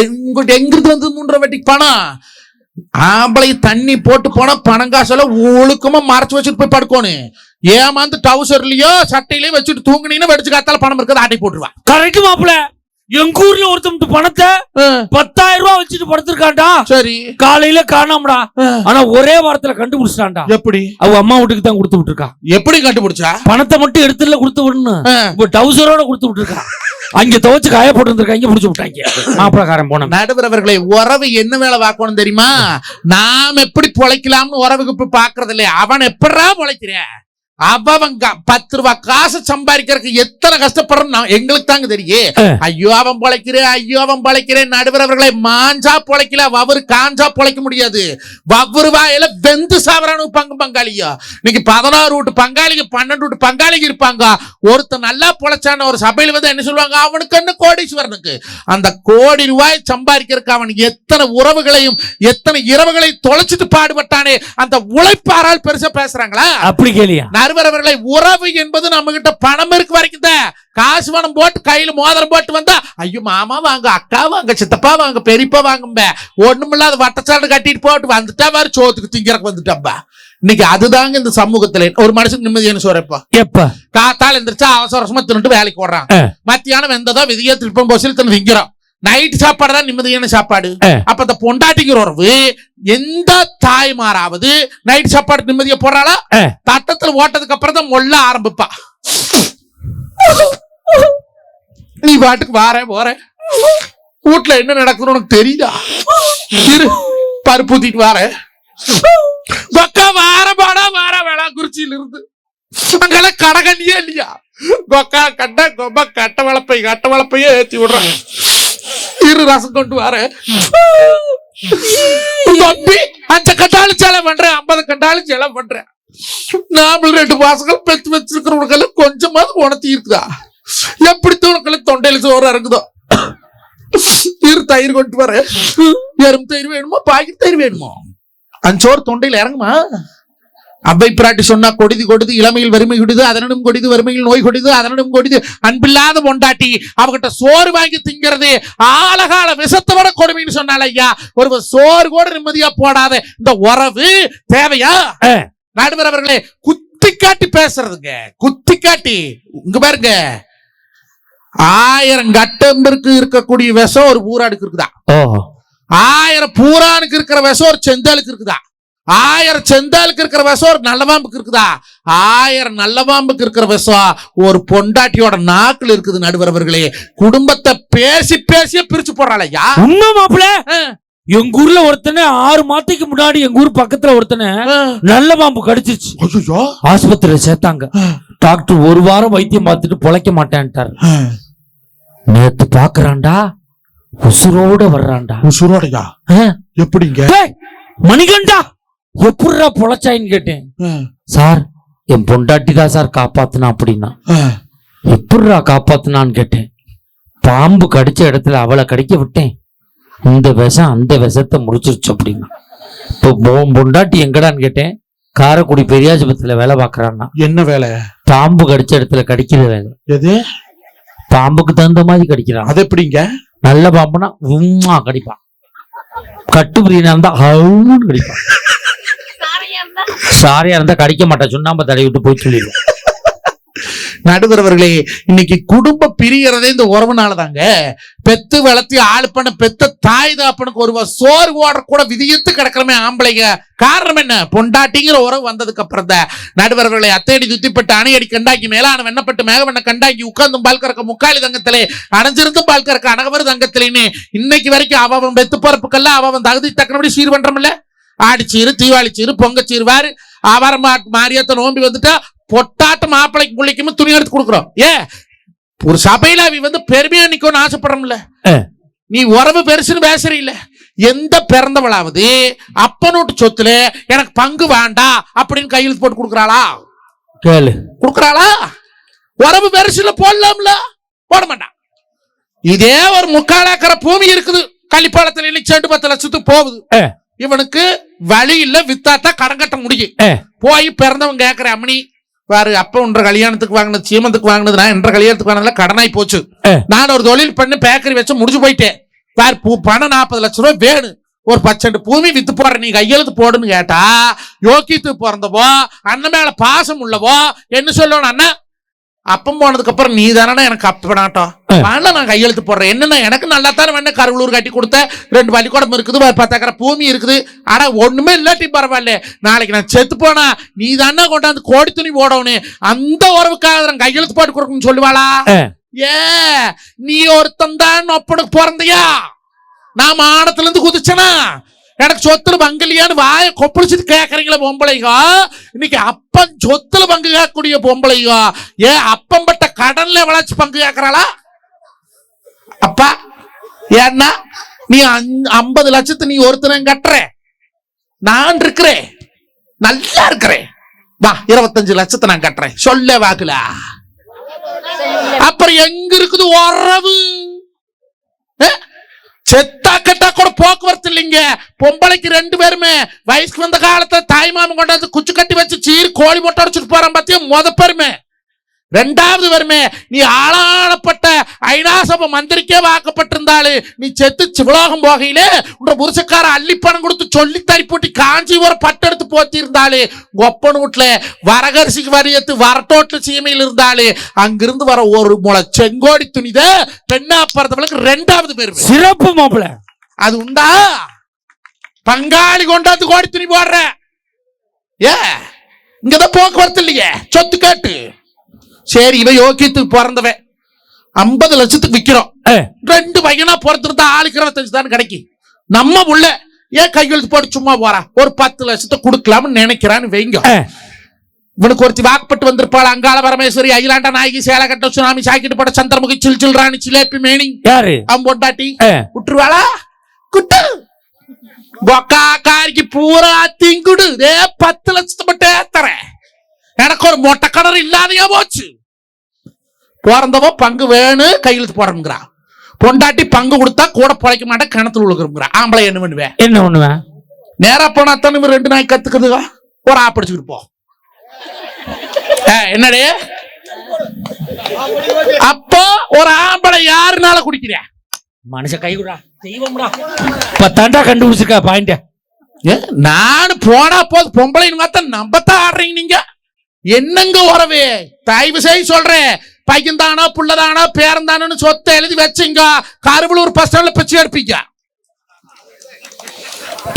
எங்கிட்ட எங்கிருந்து வந்து 3 ரூபா வட்டிக்கு பணம்? ஆம்பளை தண்ணி போட்டு போனா பணம் காசெல்லாம் ஒழுக்கமா மறைச்சு வச்சுட்டு போய் படுக்கணும். ஏமாந்து டவுசர்லயோ சட்டையிலயோ வச்சுட்டு தூங்குனீங்கன்னா வெடிச்சு காத்தால பணம் இருக்கிறது ஆட்டை போட்டுருவா. கரெக்ட் மாப்பிள. எங்க ஊர்ல ஒருத்தன் பணத்தை 10,000 ரூபாய் வச்சுட்டு படுத்திருக்காண்டா. சரி, காலையில காணாமடா. ஆனா ஒரே வாரத்துல கண்டுபிடிச்சிட்டான்டா. எப்படி? அவ அம்மா வீட்டுக்கு தான் கொடுத்து விட்டுருக்கா. எப்படி கண்டுபிடிச்சா? பணத்தை மட்டும் எடுத்துல கொடுத்து விடணும், டவுசரோட கொடுத்து விட்டுருக்கா. அங்க துவச்சு காய போட்டு இருந்திருக்காங்க, புடிச்சு விட்டாங்க. மாப்பிளக்காரன் போன நடுவர் அவர்களை, உறவு என்ன வேலை பார்க்கணும் தெரியுமா? நாம் எப்படி பொழைக்கலாம்னு உறவுக்கு போய் பாக்குறது இல்லையா? அவன் எப்படா பொழைக்கிறேன்? அவன் 10 ரூபாய் காசு சம்பாதிக்கிறதுக்கு எத்தனை கஷ்டப்படுறான் எங்களுக்கு தாங்க தெரியும். ஐயோ அவன் பொழைக்கிறேன், ஐயோ அவன் பொழைக்கிறேன். நடுவர் அவர்களை, மாஞ்சா பொழைக்கல, வவரு காஞ்சா பொழைக்க முடியாது. வவரு வாயில வெந்து சாவரானு பங்காளியா. இன்னைக்கு 16 வீட்டு பங்காளிங்க 12 வீட்டு பங்காளிங்க இருப்பாங்க. ஒருத்தன் நல்லா பொழைச்சான ஒரு சபையில வந்து என்ன சொல்லுவாங்க? அவனுக்கு என்ன கோடீஸ்வரனுக்கு. அந்த கோடி ரூபாய் சம்பாதிக்கிறதுக்கு அவனுக்கு எத்தனை உறவுகளையும் எத்தனை இரவுகளையும் தொலைச்சிட்டு பாடுபட்டானே. அந்த உழைப்பாரால் பெருசா பேசுறாங்களா? அப்படி கேளியா? நடுவரவர்களை, உறவு என்பது நம்ம கிட்ட பணம் இருக்கு வரைக்கும் தான். காசு பணம் போட்டு கையில மோதிரம் போட்டு வந்தா, ஐயோ மாமா வாங்க, அக்கா வாங்க, சித்தப்பா வாங்க, பெரியப்பா வாங்க, ஒண்ணுமில்லாத வட்டச்சாடு கட்டிட்டு போட்டு வந்துட்டா வேற சோத்துக்கு திங்கிறக்கு வந்துட்டாப்பா. இன்னைக்கு அதுதாங்க இந்த சமூகத்துல ஒரு மனுஷன் நிம்மதியான சோறப்பா. எப்ப காத்தால எந்திரிச்சா அவசரமா தின்னுட்டு வேலைக்கு ஓடுறான், மத்தியானம் வெந்ததா விதியா திருப்பம் போசில் தின்னு திங்கிறோம், நைட் சாப்பாடு தான் நிம்மதியான சாப்பாடு. அப்ப அந்த பொண்டாட்டிக்கிற உறவு எந்த தாய்மாராவது நைட் சாப்பாடு நிம்மதியா போடுறாளா? தட்டத்துல ஓட்டதுக்கு அப்புறம் தான் மொல்ல ஆரம்பிப்பா. நீ பாட்டுக்கு வார போற, வீட்டுல என்ன நடக்குதுன்னு உனக்கு தெரியுதா? பருப்பு ஊத்திட்டு வார வார பாடா வார வேளா குறிச்சியில இருந்து அங்கெல்லாம் கடகண்ணியே இல்லையா? கொக்கா கட்ட கொப்ப கட்ட வளப்பையே ஏற்றி விடுறாங்க. இரு ரசம் கொண்டு வர தம்பி, 5 கண்டாலும் செலவு பண்றேன், 50 கண்டாலும் செலவு பண்றேன். நாம 2 மாசங்கள் பெத்து வச்சிருக்கிறவங்களுக்கு கொஞ்சமாவது உணர்த்தி இருக்குதா? எப்படி உனக்கு தொண்டையில சோறு இறங்குதோ? இரு தயிர் கொண்டு வர. எறும்பு தயிர் வேணுமோ பாக்கெட் தயிர் வேணுமோ? அஞ்சோறு தொண்டையில இறங்குமா? அவ்வை பிராட்டி சொன்னா, கொடிது கொடிது இளமையில் வறுமை கொடிது, அதனும் கொடிது வறுமையில் நோய் கொடிது, அதனும் கொடிது அன்பில்லாத பொண்டாட்டி அவகிட்ட சோறு வாங்கி திங்கிறது ஆழகால விஷத்தை விட கொடுமைன்னு சொன்னால. ஐயா, ஒரு சோறு கூட நிம்மதியா போடாத இந்த உறவு தேவையா? நடுவர் அவர்களே, குத்தி காட்டி பேசுறதுங்க, குத்தி காட்டி. இங்க பாருங்க, 1000 கட்டம்பருக்கு இருக்கக்கூடிய விஷம் ஒரு பூரானுக்கு இருக்குதா? 1000 பூரானுக்கு இருக்கிற விஷம் ஒரு செந்தாலுக்கு இருக்குதா? 1000 செந்தாலுக்கு இருக்கிற விஷம் ஒரு நல்ல பாம்புக்கு இருக்குதா? 1000 நல்ல பாம்புக்கு இருக்கிற விஷம் ஒரு பொண்டாட்டியோட நாக்குல இருக்குது. நடுவர் அவர்களே, குடும்பத்தை பேசி பேசியே பிரிச்சு போடுறாளையா? உண்மை மாப்பிள்ள. எங்க ஊர்ல ஒருத்தனை 6 மாதத்துக்கு முன்னாடி எங்க ஊர் பக்கத்துல ஒருத்தனை நல்ல பாம்பு கடிச்சிருச்சு. ஆஸ்பத்திரியில சேர்த்தாங்க. டாக்டர் 1 வாரம் வைத்தியம் பார்த்துட்டு பொழைக்க மாட்டேன்ட்டார். நேத்து பாக்குறான்டா, உசுரோட வர்றான்டா. உசுரோடையா? எப்படிங்க? மணிகண்டா, எப்படிடா பொழைச்சாயின்னு கேட்டேன். சார், என் பொண்டாட்டி தான் சார் காப்பாத்துனா அப்படின்னா. எப்படிடா காப்பாத்துனான்னு கேட்டேன். பாம்பு கடிச்ச இடத்துல அவளை கடிக்க விட்டேன், இந்த விஷம் அந்த விஷத்தை முடிச்சிருச்சு அப்படின்னா. இப்போ பொண்டாட்டி எங்கடான்னு கேட்டேன். காரைக்குடி பெரியாஜபத்துல வேலை பாக்குறான்னா. என்ன வேலை? பாம்பு கடிச்ச இடத்துல கடிக்கிற வேலை. எது? பாம்புக்கு தகுந்த மாதிரி கடிக்கிறான். அது எப்படிங்க? நல்ல பாம்புனா உம்மா கடிப்பான், கட்டுப்பிரியா இருந்தா கடிப்பான், சாரியா இருந்தா கடிக்க மாட்டா, சுண்ணாம்பு தடவி விட்டு போய் சொல்லிடுவோம். நடுவர் அவர்களே, இன்னைக்கு குடும்ப பிரியறதே இந்த உறவுனாலதாங்க. பெத்து வளர்த்தி ஆளு பண்ண பெத்த தாய் தாப்பனுக்கு ஒரு சோறு ஓடுற கூட விதியத்து கிடக்கிறமே ஆம்பளைங்க. காரணம் என்ன? பொண்டாட்டிங்கிற உறவு வந்ததுக்கு அப்புறம் தான். நடுவர் அவர்களை, அத்தையடி துத்திப்பட்டு அணையடி கண்டாக்கி மேலான வெண்ணப்பட்டு மேகவண்ண கண்டாக்கி உட்கார்ந்தும் பால் கறக்க முக்காலி தங்கத்திலே அணைஞ்சிருந்தும் பால் கறக்க அனகவர் தங்கத்திலேன்னு இன்னைக்கு வரைக்கும் அவன் பெத்து பொறப்புக்கெல்லாம் அவன் தகுதி தக்கனபடி சீர் பண்றமில்ல. ஆடிச்சீரு, தீவாளிச்சீரு, பொங்கச்சீரு வாரு, ஆவாரம் மாரியத்தை நோம்பி வந்துட்டா பொட்டாட்டு மாப்பிளைக்கு பிள்ளைக்குமே துணி எடுத்து கொடுக்குறோம். ஒரு சபையில அவ பெருமையா நிக்கணும்னு ஆசைப்படுறோம்ல. நீ உறவு பெருசுன்னு பேசுற இல்ல, எந்த பிறந்தவளாவது அப்பனூட்டு சொத்துல எனக்கு பங்கு வேண்டாம் அப்படின்னு கையெழுத்து போட்டு கொடுக்கறாளா? கேளு. கொடுக்கறாளா? உறவு பெருசுல போடலாம்ல, போட மாட்டான். இதே ஒரு 3/4 ஏக்கர் பூமி இருக்குது கள்ளிப்பாளத்துல, இன்னைக்கு 10 லட்சத்துக்கு போகுது. இவனுக்கு வழி இல்ல, வித்தாத்தா கடன் கட்ட முடியும். போய் பிறந்தவன் கேட்கிற, அம்மனி வேறு அப்ப ஒன்ற கல்யாணத்துக்கு வாங்கினது, சீமந்துக்கு வாங்கினது, நான் என்ற கல்யாணத்துக்கு வாங்கினதுல கடனாய் போச்சு. நான் ஒரு தொழில் பண்ணி பேக்கரி வச்சு முடிஞ்சு போயிட்டேன். வேறு பணம் 40 லட்சம் ரூபாய் வேணும். ஒரு 10 சென்ட் பூமி வித்து போடுற, நீ கையெழுத்து போடுன்னு கேட்டா, யோக்கித்து பிறந்தவோ அண்ணன் மேல பாசம் உள்ளவோ என்ன சொல்லணும்? அண்ணா அப்பம் போனதுக்கு அப்புறம் நீ தானே எனக்கு அப்பனாட்டம் வேணா, நான் கையெழுத்து போடுறேன். என்னன்னா எனக்கு நல்லா தானே வேணா கருவலூர் கட்டி கொடுத்த, 2 பள்ளிக்கூடம் இருக்குது, 10 ஏக்கர் பூமி இருக்குது. ஆனா ஒண்ணுமே இல்லாட்டி பரவாயில்ல, நாளைக்கு நான் செத்து போனா நீ தானே கொண்டாந்து கோடி துணி போடணும், அந்த உறவுக்காக நான் கையெழுத்து போட்டு கொடுக்கணும்னு சொல்லுவாளா? ஏ நீ ஒருத்தன் தான் ஒப்பனுக்கு பிறந்தையா? நான் மானத்துல இருந்து குதிச்சனா? எனக்கு சொத்துல பங்கு இல்லையான்னு வாய கொப்பளிச்சுட்டு கேட்கறீங்களா பொம்பளைங்க? இன்னைக்கு அப்பன் சொத்துல பங்கு கேட்கக்கூடிய பொம்பளைங்க ஏன் அப்பம் பட்ட கடன்ல வளர்ச்சி பங்கு கேட்கறாளா? அப்பா ஏன்னா நீ 50 லட்சத்து நீ ஒருத்தன் கட்டுற, நான் இருக்கிறேன், நல்லா இருக்கிறேன், வா 25 லட்சத்தை நான் கட்டுறேன், சொல்ல வாக்குல. அப்புறம் எங்க இருக்குது உறவு? செத்தா கட்டா கூட போக்குவரத்து இல்லைங்க. பொம்பளைக்கு 2 பேருமே வயசுக்கு வந்த காலத்துல தாய் மாமன் கொண்டாந்து குச்சி கட்டி வச்சு சீர் கோழி முட்டை அடிச்சுட்டு போறான் பாத்தியா, முத பெருமை. 2வது பெருமை, நீ ஆளானப்பட்ட ஐநாசப மந்திரிக்கே வாக்கப்பட்டிருந்தாளு, நீ செத்து சிவலோகம் போகையிலே உன்ற புருஷக்கார அள்ளி பணம் கொடுத்து சொல்லி தறி போட்டி காஞ்சி ஒரு பட்டெடுத்து போத்தி இருந்தாளு. ஒப்பன் வீட்டுல வரகரிசிக்கு வரியத்து வரட்டோட்டு சீமையில் இருந்தாளு. அங்கிருந்து வர ஒரு முளை செங்கோடி துணித பெண்ணா பிறந்தவளுக்கு 2வது பெருமை. சிறப்பு மாப்பிள்ள. அது உண்டா? பங்காளி கொண்டாந்து கோடி துணி போடுற. இங்கதான் போக்குவரத்து இல்லையே, சொத்து கேட்டு. சரி, இவ யோக்கியத்துக்கு பிறந்தவன் 50 லட்சத்துக்கு விக்கிறோம். 2 பையனா பிறந்திருந்தா ஆளுக்கு 25 தான் கிடைக்கும். நம்ம உள்ள ஏன் கையெழுத்து போட்டு சும்மா போறா? ஒரு 10 லட்சத்தை கொடுக்கலாம்னு நினைக்கிறான்னு வைங்க. இவனுக்கு ஒருத்தி வாக்குப்பட்டு வந்திருப்பாள், அங்காள பரமேஸ்வரி, அகிலாண்ட நாயகி, சேலகட்ட சுனாமி, சாக்கிட்டு பட சந்திரமுகி, சில் ராணி, சிலேப்பி மேனி, யாரு அம்பொண்டாட்டி விட்டுருவாளா? குட்டு பொக்கா காரிக்கு பூரா திங்குடு 10 லட்சத்தை மட்டும் ஏத்தறேன், எனக்கு ஒரு மொட்டை கடர் இல்லாதையா போச்சு. பிறந்தவோ பங்கு வேணும் கையெழுத்து போடணுங்கிறா, பொண்டாட்டி பங்கு கொடுத்தா கூட பிழைக்க மாட்டேன் கிணத்துல விழுகுறா. ஆம்பளை என்ன பண்ணுவேன்? என்ன பண்ணுவேன்? நேரா போனா தானே 2 நாய் கத்துக்குதுவா, ஒரு ஆப்படிச்சுக்கிட்டு போ. என்னடே அப்போ ஒரு ஆம்பளை யாருனால குடிக்கிற? மனுஷ கை கூட தெய்வம்டா. 10 கண்டுபிடிச்சிருக்கா பாயிண்ட். நானு போனா போது பொம்பளைன்னு பார்த்தா நம்பத்தான் ஆடுறீங்க நீங்க. என்னங்க உறவு? தயவு செய்து சொல்றேன், பையன் தானா புள்ளதானா பேரந்தானு சொத்தை எழுதி வச்சுங்க, கருவலூர் பஸ் ஸ்டாண்ட்ல பிச்சை எடுப்பீங்க.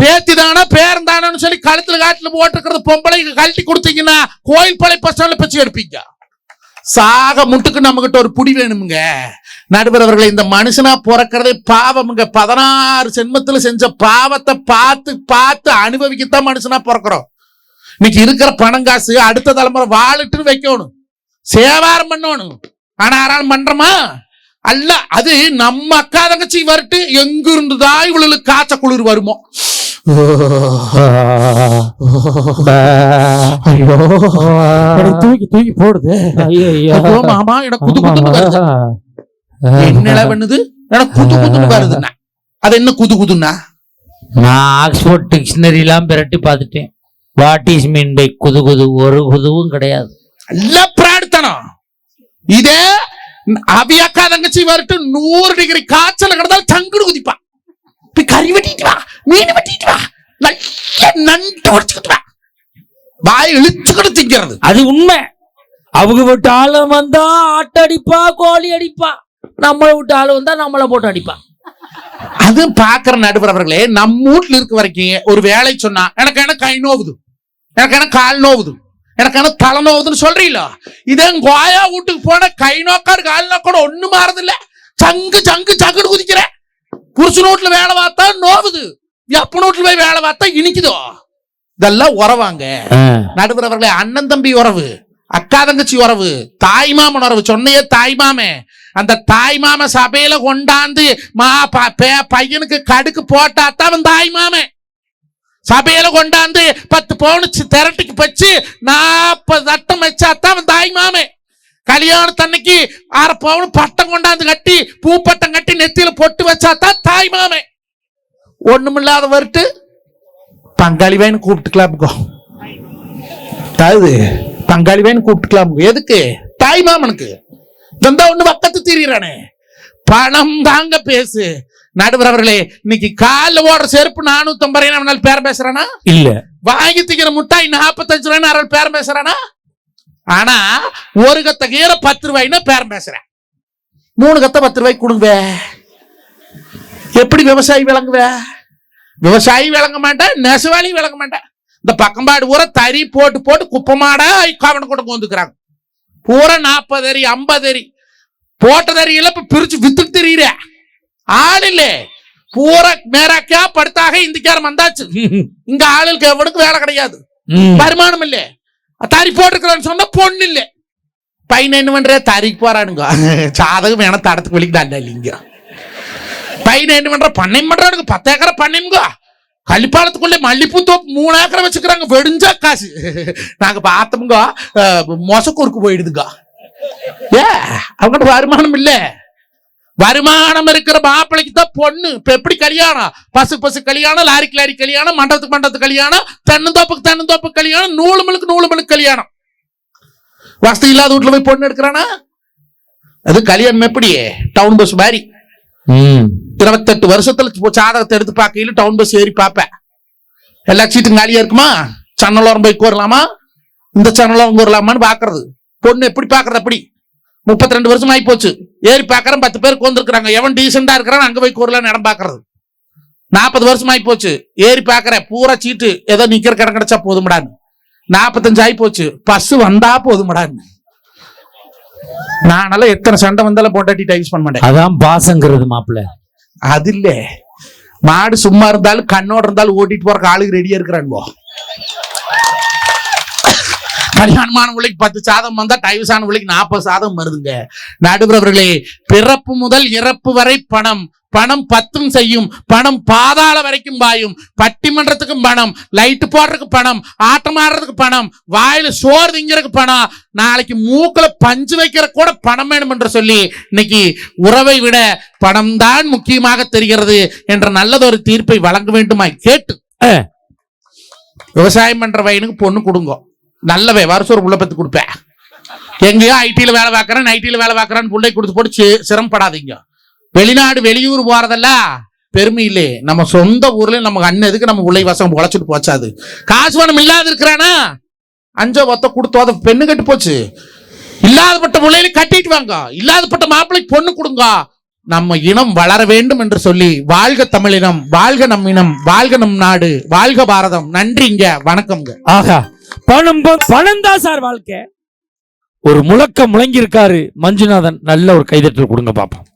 பேத்தி தானா பேரந்தானு சொல்லி கழுத்துல காட்டுல போட்டுக்கிறது பொம்பளைக்கு கழட்டி கொடுத்தீங்கன்னா கோயில் பழை பஸ் ஸ்டாண்ட்ல பிச்சை எடுப்பீங்க. சாக முட்டுக்கு நம்ம கிட்ட ஒரு புடி வேணுமுங்க. நடுவர் அவர்களை, இந்த மனுஷனா பிறக்கிறதே பாவமுங்க. 16 ஜென்மத்துல செஞ்ச பாவத்தை பார்த்து பார்த்து அனுபவிக்கத்தான் மனுஷனா பிறக்கிறோம். இன்னைக்கு இருக்கிற பணம் காசு அடுத்த தலைமுறை வாழிட்டு வைக்கணும், சேவாரம் பண்ணணும். ஆனா யாராலும் பண்றோமா? அல்ல, அது நம்ம அக்கா தங்கச்சி வரட்டு எங்க இருந்துதான் இவளுக்கு காய்ச்ச குளிர் வருமோ. தூக்கி தூக்கி போடுது மாமா, எனக்கு குது குதுன்னு வருது. என்ன பண்ணுது? எனக்கு குது குதுன்னு வருதுன்னா அது என்ன குது குதுன்னா? நான் ஆக்ஸ்போர்ட் டிக்ஷனரி எல்லாம் பிரட்டி பார்த்துட்டேன். வாட் இஸ் மீன் பை குது குது? ஒரு குதுவும் கிடையாது. எல்லாம் பிராடுத்தனம். இதே அவியக்கா தங்கச்சி வரட்டு 100 டிகிரி காய்ச்சல் கிடந்தாலும் சங்குடு குதிப்பா. கறி வெட்டிட்டு வா, மீன் வெட்டிட்டு வா, நல்ல நண்டு உடைச்சுக்கிட்டு வா, வாய் இழுச்சுக்கிட்டு திங்கிறது. அது உண்மை. அவங்க விட்டு ஆளு வந்தா ஆட்டடிப்பா, கோழி அடிப்பா. நம்மளை விட்டு ஆளு வந்தா நம்மளை போட்டு அடிப்பா. அது பாக்குற நடுவர் அவர்களே, நம்ம வீட்டுல இருக்க வரைக்கும் ஒரு வேலை சொன்னா எனக்கு கை நோவுது, எனக்கு கால் நோவுது, எனக்கு தலை நோவுதுன்னு சொல்றீங்களா? இதே கோயா வீட்டுக்கு போன கை நோக்காடு கால் நோக்காடு ஒண்ணு மாறுது இல்ல, சங்கு சங்கு சங்குடு குதிக்கிற. புருஷன் வீட்டுல வேலை பார்த்தா நோவுது, எப்ப வீட்டுல போய் வேலை பார்த்தா இனிக்குதோ. இதெல்லாம் உறவாங்க நடுவர் அவர்களே. அண்ணன் தம்பி உறவு, அக்கா தங்கச்சி உறவு, தாய் மாமன் உறவு. சொன்னையே தாய் மாமே, அந்த தாய் மாம சபையில கொண்டாந்து பையனுக்கு கடுக்கு போட்டாத்தான் அவன் தாய் மாமன். சபையில கொண்டாந்து 10 பவுன் திரட்டிக்கு வச்சு 40 தட்டம் வச்சாத்தான் அவன் தாய் மாமன். கல்யாணத்தன்னைக்கு 6 பவுன் பட்டம் கொண்டாந்து கட்டி பூப்பட்டம் கட்டி நெத்தியில பொட்டு வச்சாத்தான் தாய் மாமன். ஒண்ணுமில்லாத வருட்டு பங்காளி வேணும் கூப்பிட்டுக்கலாம். பங்காளி வேணும் கூப்பிட்டுக்கலாம். எதுக்கு? தாய் மாமனுக்கு. வந்தா ஒண்ணு பக்கத்து திரியிறானே. பணம் தாங்க பேசு. நடுவர் அவர்களே, இன்னைக்கு காலில் ஓடுற செருப்பு 450 ரூபாய் பேரம் பேசுறானா? இல்ல. வாங்கி திக்கிற முட்டாய் 45 ரூபாய் பேரம் பேசுறானா? ஆனா ஒரு கத்த கீரை 10 ரூபாய்னா பேரம் பேசுறேன். 3 கத்த 10 ரூபாய்க்கு கொடுங்க. எப்படி விவசாயி விளங்குவ? விவசாயி விளங்க மாட்டேன், நெசவாளி விளங்க மாட்டேன். இந்த பக்கம்பாடு பூரா தறி போட்டு போட்டு குப்பமாடா கவனம் கொண்டு வந்துக்கிறாங்க. பூரா 40 அரி 50 அரி போட்ட தறியில இப்ப பிரிச்சு வித்துட்டு தெரியுற ஆள் இல்ல. பூரா மேராக்கா படுத்தாக இந்திக்காரம் வந்தாச்சு. இங்க ஆளுக்கு எவனுக்கு வேலை கிடையாது, வருமானம் இல்ல. தறி போட்டுக்கிறான்னு சொன்னா பொண்ணு இல்ல. பையன் என்ன பண்ற? தறிக்கு போறானுங்க. சாதகம் வேணா தடத்துக்கு வெளிக்கிட்டா இல்லைங்க. பையன் என்ன பண்ற? பண்ணையம் பண்றானுங்க. 10 ஏக்கரை பண்ணையுங்க. கள்ளிப்பாலத்துக்குள்ளே மல்லிப்பூ தோப்பு 3 ஏக்கரை வச்சுக்கிறாங்க. வெடிஞ்சா காசு. நாங்க பார்த்தோம்ங்க, மொசக்கூருக்கு போயிடுதுங்க. அவங்கள்ட்ட வருமானம் இல்ல. வருமானம் இருக்கிற மாப்பிள்ளைக்கு தான் பொண்ணு. இப்ப எப்படி கல்யாணம்? பசு கல்யாணம், லாரிக்கு லாரி கல்யாணம், மண்டபத்துக்கு கல்யாணம், தென்னந்தோப்புக்கு கல்யாணம், நூலு மிளுக்கு கல்யாணம். வசதி இல்லாத வீட்டுல போய் பொண்ணு எடுக்கிறானா? அது கல்யாணம் எப்படி? டவுன் பஸ் மாதிரி 28 வருஷத்துல சாதகத்தை எடுத்து பார்க்கையில டவுன் பஸ் ஏறி பார்ப்பேன். எல்லா சீட்டும் காலியா இருக்குமா? சன்னலோரம் போய் கோரலாமா, இந்த சன்னலோரம் கோரலாமான்னு பாக்குறது. பொண்ணு எப்படி பாக்குறது? அப்படி 32 வருஷம் ஆகி போச்சு. ஏறி பாக்குறேன் 10 பேர் கோந்துருக்காங்க. எவன் டீசெண்டா இருக்கிறான் அங்க போய் கோரலான்னு இடம் பாக்குறது. 40 வருஷம் ஆகி போச்சு. ஏறி பாக்குறேன் பூரா சீட்டு ஏதோ நிக்கிற கிடம் கிடைச்சா போதுமடான்னு. 45 ஆகி போச்சு. பஸ் வந்தா போதுமடான்னு. நானெல்லாம் எத்தனை சண்டை வந்தாலும் பொண்டாட்டி டைஸ் பண்ண மாட்டேன். அதான் பாசங்கிறது மாப்பிள்ள. அது இல்ல, மாடு சும்மா இருந்தாலும் கண்ணோட இருந்தாலும் ஓட்டிட்டு போற ஆளுக்கு ரெடியா இருக்கிறானுவோ. கல்யாணமான பிள்ளைக்கு 10 சாதம் வந்தா டைவர்ஸான பிள்ளைக்கு 40 சாதம் வருதுங்க. நடுவர் அவர்களே, பிறப்பு முதல் இறப்பு வரை பணம். பணம் 10 செய்யும். பணம் பாதாள வரைக்கும் பாயும். பட்டிமன்றத்துக்கும் பணம், லைட் போடுறதுக்கு பணம், ஆட்டம் ஆடுறதுக்கு பணம், வாயில சோறு திங்கிறதுக்கு பணம், நாளைக்கு மூக்குல பஞ்சு வைக்கிற கூட பணம் வேணும் என்று சொல்லி இன்னைக்கு உறவை விட பணம் தான் முக்கியமாக தெரிகிறது என்ற நல்லதொரு தீர்ப்பை வழங்க வேண்டுமா கேட்டு, விவசாயம் பண்ற பையனுக்கு பொண்ணு கொடுங்க. நல்லவே வருஷம் ஒரு புள்ள பத்து கொடுப்பேன். எங்கேயோ ஐடியில வேலை பார்க்கறேன், ஐடியில வேலை பார்க்கறான்னு புள்ளை கொடுத்து போட்டு சிரமப்படாதீங்க. வெளிநாடு வெளியூர் போறதெல்லாம் பெருமை இல்லே. நம்ம சொந்த ஊர்ல நமக்கு அண்ணதுக்கு நம்ம உள்ளை வசம் உழைச்சிட்டு போச்சாது. காசு பணம் இல்லாத இருக்கிறானா 5 ஒத்த கொடுத்தோத பெண்ணு கட்டு போச்சு. இல்லாதப்பட்ட பிள்ளைகளை கட்டிட்டு வாங்க, இல்லாதப்பட்ட மாப்பிள்ளைக்கு பொண்ணு கொடுங்க. நம்ம இனம் வளர வேண்டும் என்று சொல்லி, வாழ்க தமிழினம், வாழ்க நம் இனம், வாழ்க நம் நாடு, வாழ்க பாரதம். நன்றிங்க, வணக்கம்ங்க. ஆகா, பணம் தான் சார் வாழ்க்கை. ஒரு முழக்கம் முழங்கி இருக்காரு மஞ்சுநாதன். நல்ல ஒரு கைதட்டல் கொடுங்க பாப்போம்.